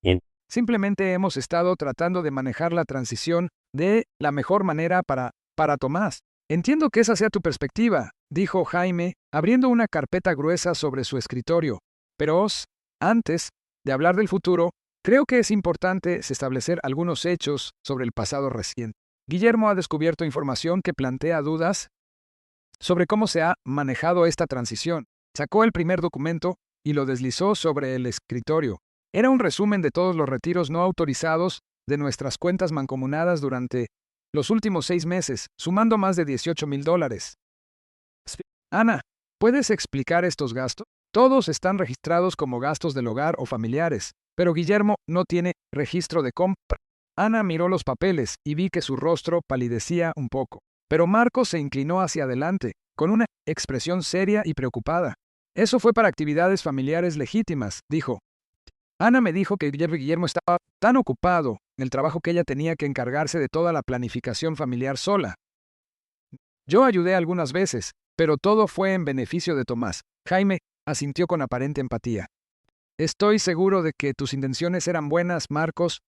Bien. Simplemente hemos estado tratando de manejar la transición de la mejor manera para Tomás. Entiendo que esa sea tu perspectiva, dijo Jaime, abriendo una carpeta gruesa sobre su escritorio. Pero antes de hablar del futuro, creo que es importante establecer algunos hechos sobre el pasado reciente. Guillermo ha descubierto información que plantea dudas sobre cómo se ha manejado esta transición. Sacó el primer documento y lo deslizó sobre el escritorio. Era un resumen de todos los retiros no autorizados de nuestras cuentas mancomunadas durante los últimos 6 meses, sumando más de $18,000. Ana, ¿puedes explicar estos gastos? Todos están registrados como gastos del hogar o familiares, pero Guillermo no tiene registro de compra. Ana miró los papeles y vi que su rostro palidecía un poco. Pero Marcos se inclinó hacia adelante, con una expresión seria y preocupada. Eso fue para actividades familiares legítimas, dijo. Ana me dijo que Guillermo estaba tan ocupado en el trabajo que ella tenía que encargarse de toda la planificación familiar sola. Yo ayudé algunas veces, pero todo fue en beneficio de Tomás. Jaime asintió con aparente empatía. Estoy seguro de que tus intenciones eran buenas, Marcos,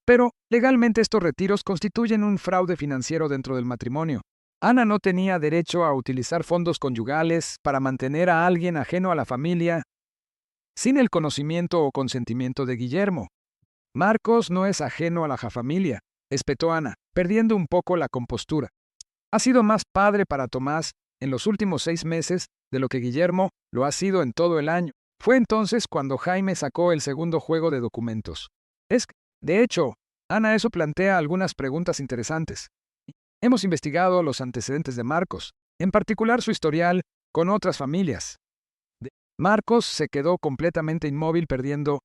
pero legalmente estos retiros constituyen un fraude financiero dentro del matrimonio. Ana no tenía derecho a utilizar fondos conyugales para mantener a alguien ajeno a la familia sin el conocimiento o consentimiento de Guillermo. Marcos no es ajeno a la familia, espetó Ana, perdiendo un poco la compostura. Ha sido más padre para Tomás en los últimos 6 meses de lo que Guillermo lo ha sido en todo el año. Fue entonces cuando Jaime sacó el segundo juego de documentos. De hecho, Ana, eso plantea algunas preguntas interesantes. Hemos investigado los antecedentes de Marcos, en particular su historial con otras familias. Marcos se quedó completamente inmóvil, perdiendo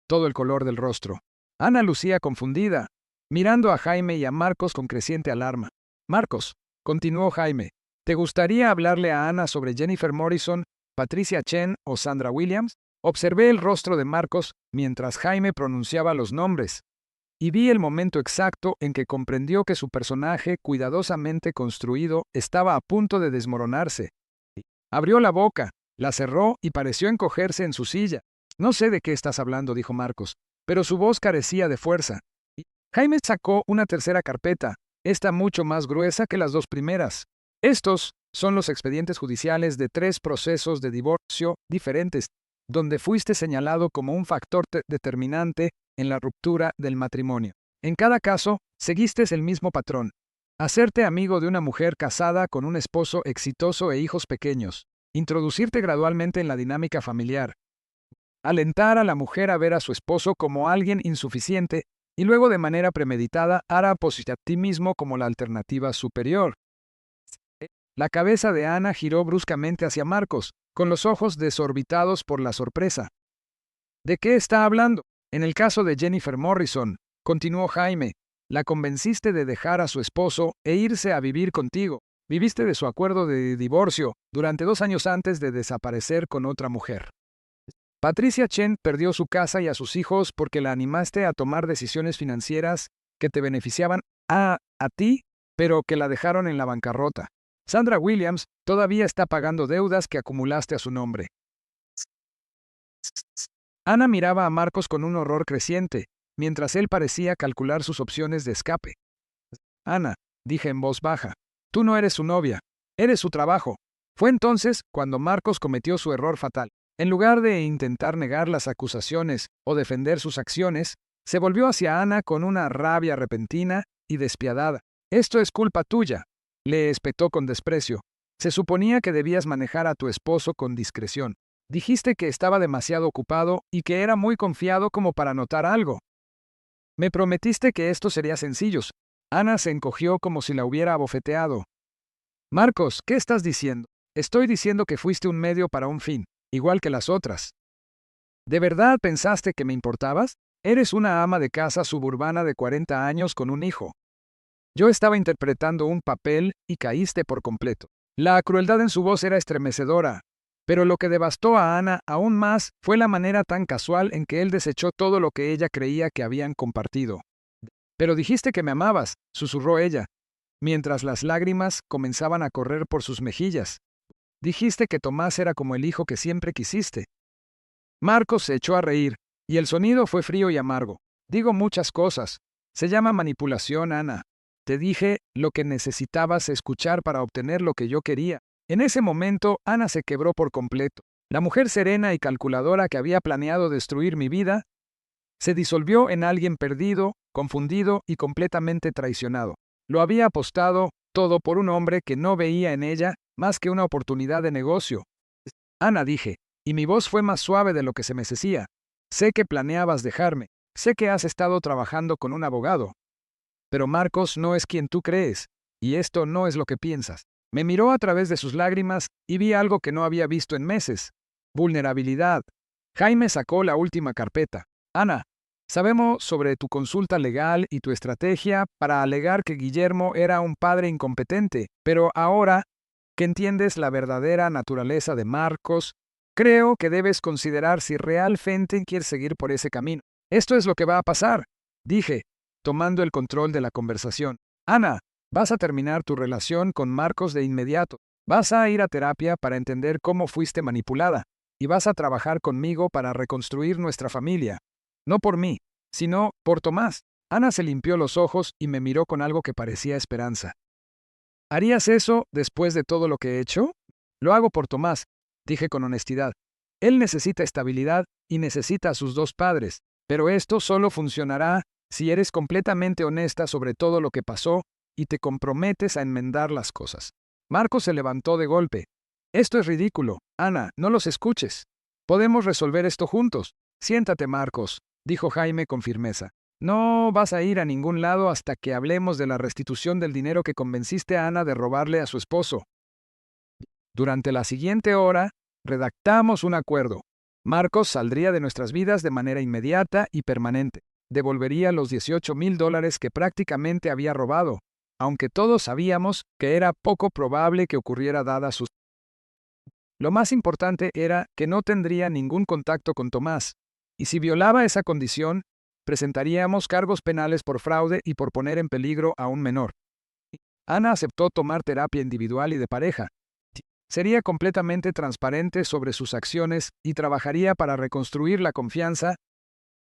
todo el color del rostro. Ana lucía confundida, mirando a Jaime y a Marcos con creciente alarma. Marcos, continuó Jaime, ¿te gustaría hablarle a Ana sobre Jennifer Morrison, Patricia Chen o Sandra Williams? Observé el rostro de Marcos mientras Jaime pronunciaba los nombres, y vi el momento exacto en que comprendió que su personaje, cuidadosamente construido, estaba a punto de desmoronarse. Abrió la boca, la cerró y pareció encogerse en su silla. No sé de qué estás hablando, dijo Marcos, pero su voz carecía de fuerza. Jaime sacó una tercera carpeta, esta mucho más gruesa que las 2 primeras. Estos son los expedientes judiciales de 3 procesos de divorcio diferentes, donde fuiste señalado como un factor determinante en la ruptura del matrimonio. En cada caso, seguiste el mismo patrón: hacerte amigo de una mujer casada con un esposo exitoso e hijos pequeños, introducirte gradualmente en la dinámica familiar, alentar a la mujer a ver a su esposo como alguien insuficiente y luego de manera premeditada hará posicionar a ti mismo como la alternativa superior. La cabeza de Ana giró bruscamente hacia Marcos, con los ojos desorbitados por la sorpresa. ¿De qué está hablando? En el caso de Jennifer Morrison, continuó Jaime, la convenciste de dejar a su esposo e irse a vivir contigo. Viviste de su acuerdo de divorcio durante 2 años antes de desaparecer con otra mujer. Patricia Chen perdió su casa y a sus hijos porque la animaste a tomar decisiones financieras que te beneficiaban a ti, pero que la dejaron en la bancarrota. Sandra Williams todavía está pagando deudas que acumulaste a su nombre. Ana miraba a Marcos con un horror creciente, mientras él parecía calcular sus opciones de escape. Ana, dije en voz baja, tú no eres su novia, eres su trabajo. Fue entonces cuando Marcos cometió su error fatal. En lugar de intentar negar las acusaciones o defender sus acciones, se volvió hacia Ana con una rabia repentina y despiadada. Esto es culpa tuya, le espetó con desprecio. Se suponía que debías manejar a tu esposo con discreción. Dijiste que estaba demasiado ocupado y que era muy confiado como para notar algo. Me prometiste que esto sería sencillo. Ana se encogió como si la hubiera abofeteado. Marcos, ¿qué estás diciendo? Estoy diciendo que fuiste un medio para un fin, igual que las otras. ¿De verdad pensaste que me importabas? Eres una ama de casa suburbana de 40 años con un hijo. Yo estaba interpretando un papel y caíste por completo. La crueldad en su voz era estremecedora, pero lo que devastó a Ana aún más fue la manera tan casual en que él desechó todo lo que ella creía que habían compartido. Pero dijiste que me amabas, susurró ella, mientras las lágrimas comenzaban a correr por sus mejillas. Dijiste que Tomás era como el hijo que siempre quisiste. Marcos se echó a reír, y el sonido fue frío y amargo. Digo muchas cosas. Se llama manipulación, Ana. Te dije lo que necesitabas escuchar para obtener lo que yo quería. En ese momento, Ana se quebró por completo. La mujer serena y calculadora que había planeado destruir mi vida se disolvió en alguien perdido, confundido y completamente traicionado. Lo había apostado todo por un hombre que no veía en ella más que una oportunidad de negocio. Ana, dije, y mi voz fue más suave de lo que se me decía. Sé que planeabas dejarme. Sé que has estado trabajando con un abogado. Pero Marcos no es quien tú crees, y esto no es lo que piensas. Me miró a través de sus lágrimas y vi algo que no había visto en meses. Vulnerabilidad. Jaime sacó la última carpeta. Ana, sabemos sobre tu consulta legal y tu estrategia para alegar que Guillermo era un padre incompetente, pero ahora que entiendes la verdadera naturaleza de Marcos, creo que debes considerar si realmente quieres seguir por ese camino. Esto es lo que va a pasar, dije, tomando el control de la conversación. Ana, vas a terminar tu relación con Marcos de inmediato. Vas a ir a terapia para entender cómo fuiste manipulada, y vas a trabajar conmigo para reconstruir nuestra familia. No por mí, sino por Tomás. Ana se limpió los ojos y me miró con algo que parecía esperanza. ¿Harías eso después de todo lo que he hecho? Lo hago por Tomás, dije con honestidad. Él necesita estabilidad y necesita a sus dos padres, pero esto solo funcionará si eres completamente honesta sobre todo lo que pasó y te comprometes a enmendar las cosas. Marcos se levantó de golpe. Esto es ridículo. Ana, no los escuches. Podemos resolver esto juntos. Siéntate, Marcos, dijo Jaime con firmeza. No vas a ir a ningún lado hasta que hablemos de la restitución del dinero que convenciste a Ana de robarle a su esposo. Durante la siguiente hora, redactamos un acuerdo. Marcos saldría de nuestras vidas de manera inmediata y permanente. Devolvería los $18,000 que prácticamente había robado, aunque todos sabíamos que era poco probable que ocurriera dada sus... Lo más importante era que no tendría ningún contacto con Tomás, y si violaba esa condición, presentaríamos cargos penales por fraude y por poner en peligro a un menor. Ana aceptó tomar terapia individual y de pareja. Sería completamente transparente sobre sus acciones y trabajaría para reconstruir la confianza,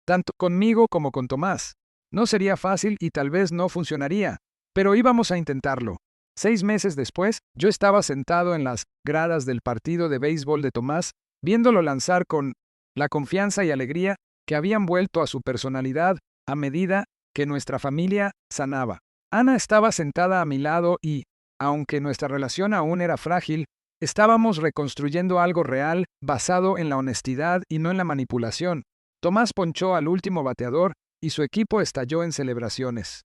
tanto conmigo como con Tomás. No sería fácil y tal vez no funcionaría, pero íbamos a intentarlo. 6 meses después, yo estaba sentado en las gradas del partido de béisbol de Tomás, viéndolo lanzar con la confianza y alegría que habían vuelto a su personalidad a medida que nuestra familia sanaba. Ana estaba sentada a mi lado y, aunque nuestra relación aún era frágil, estábamos reconstruyendo algo real basado en la honestidad y no en la manipulación. Tomás ponchó al último bateador y su equipo estalló en celebraciones.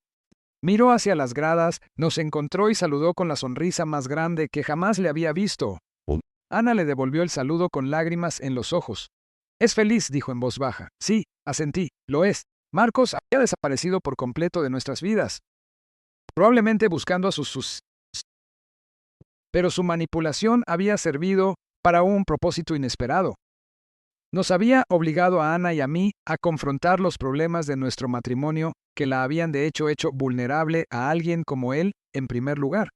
Miró hacia las gradas, nos encontró y saludó con la sonrisa más grande que jamás le había visto. Ana le devolvió el saludo con lágrimas en los ojos. Es feliz, dijo en voz baja. Sí, asentí, lo es. Marcos había desaparecido por completo de nuestras vidas. Probablemente buscando a sus... Pero su manipulación había servido para un propósito inesperado. Nos había obligado a Ana y a mí a confrontar los problemas de nuestro matrimonio que la habían de hecho vulnerable a alguien como él en primer lugar.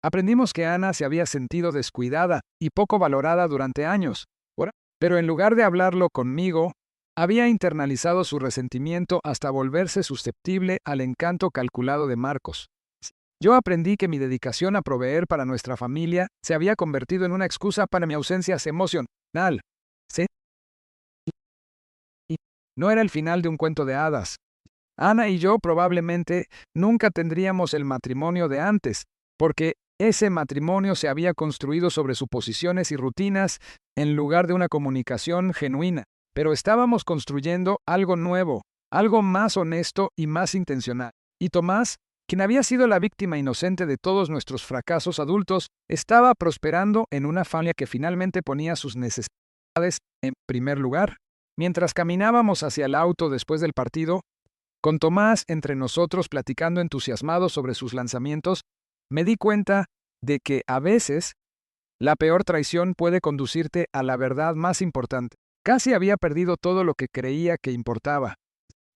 Aprendimos que Ana se había sentido descuidada y poco valorada durante años, pero en lugar de hablarlo conmigo, había internalizado su resentimiento hasta volverse susceptible al encanto calculado de Marcos. Yo aprendí que mi dedicación a proveer para nuestra familia se había convertido en una excusa para mi ausencia emocional. ¿Sí? Y no era el final de un cuento de hadas. Ana y yo probablemente nunca tendríamos el matrimonio de antes, porque ese matrimonio se había construido sobre suposiciones y rutinas en lugar de una comunicación genuina. Pero estábamos construyendo algo nuevo, algo más honesto y más intencional. Y Tomás, quien había sido la víctima inocente de todos nuestros fracasos adultos, estaba prosperando en una familia que finalmente ponía sus necesidades en primer lugar. Mientras caminábamos hacia el auto después del partido, con Tomás entre nosotros platicando entusiasmados sobre sus lanzamientos, me di cuenta de que a veces la peor traición puede conducirte a la verdad más importante. Casi había perdido todo lo que creía que importaba,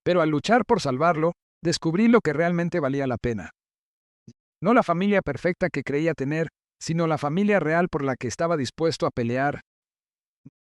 pero al luchar por salvarlo, descubrí lo que realmente valía la pena. No la familia perfecta que creía tener, sino la familia real por la que estaba dispuesto a pelear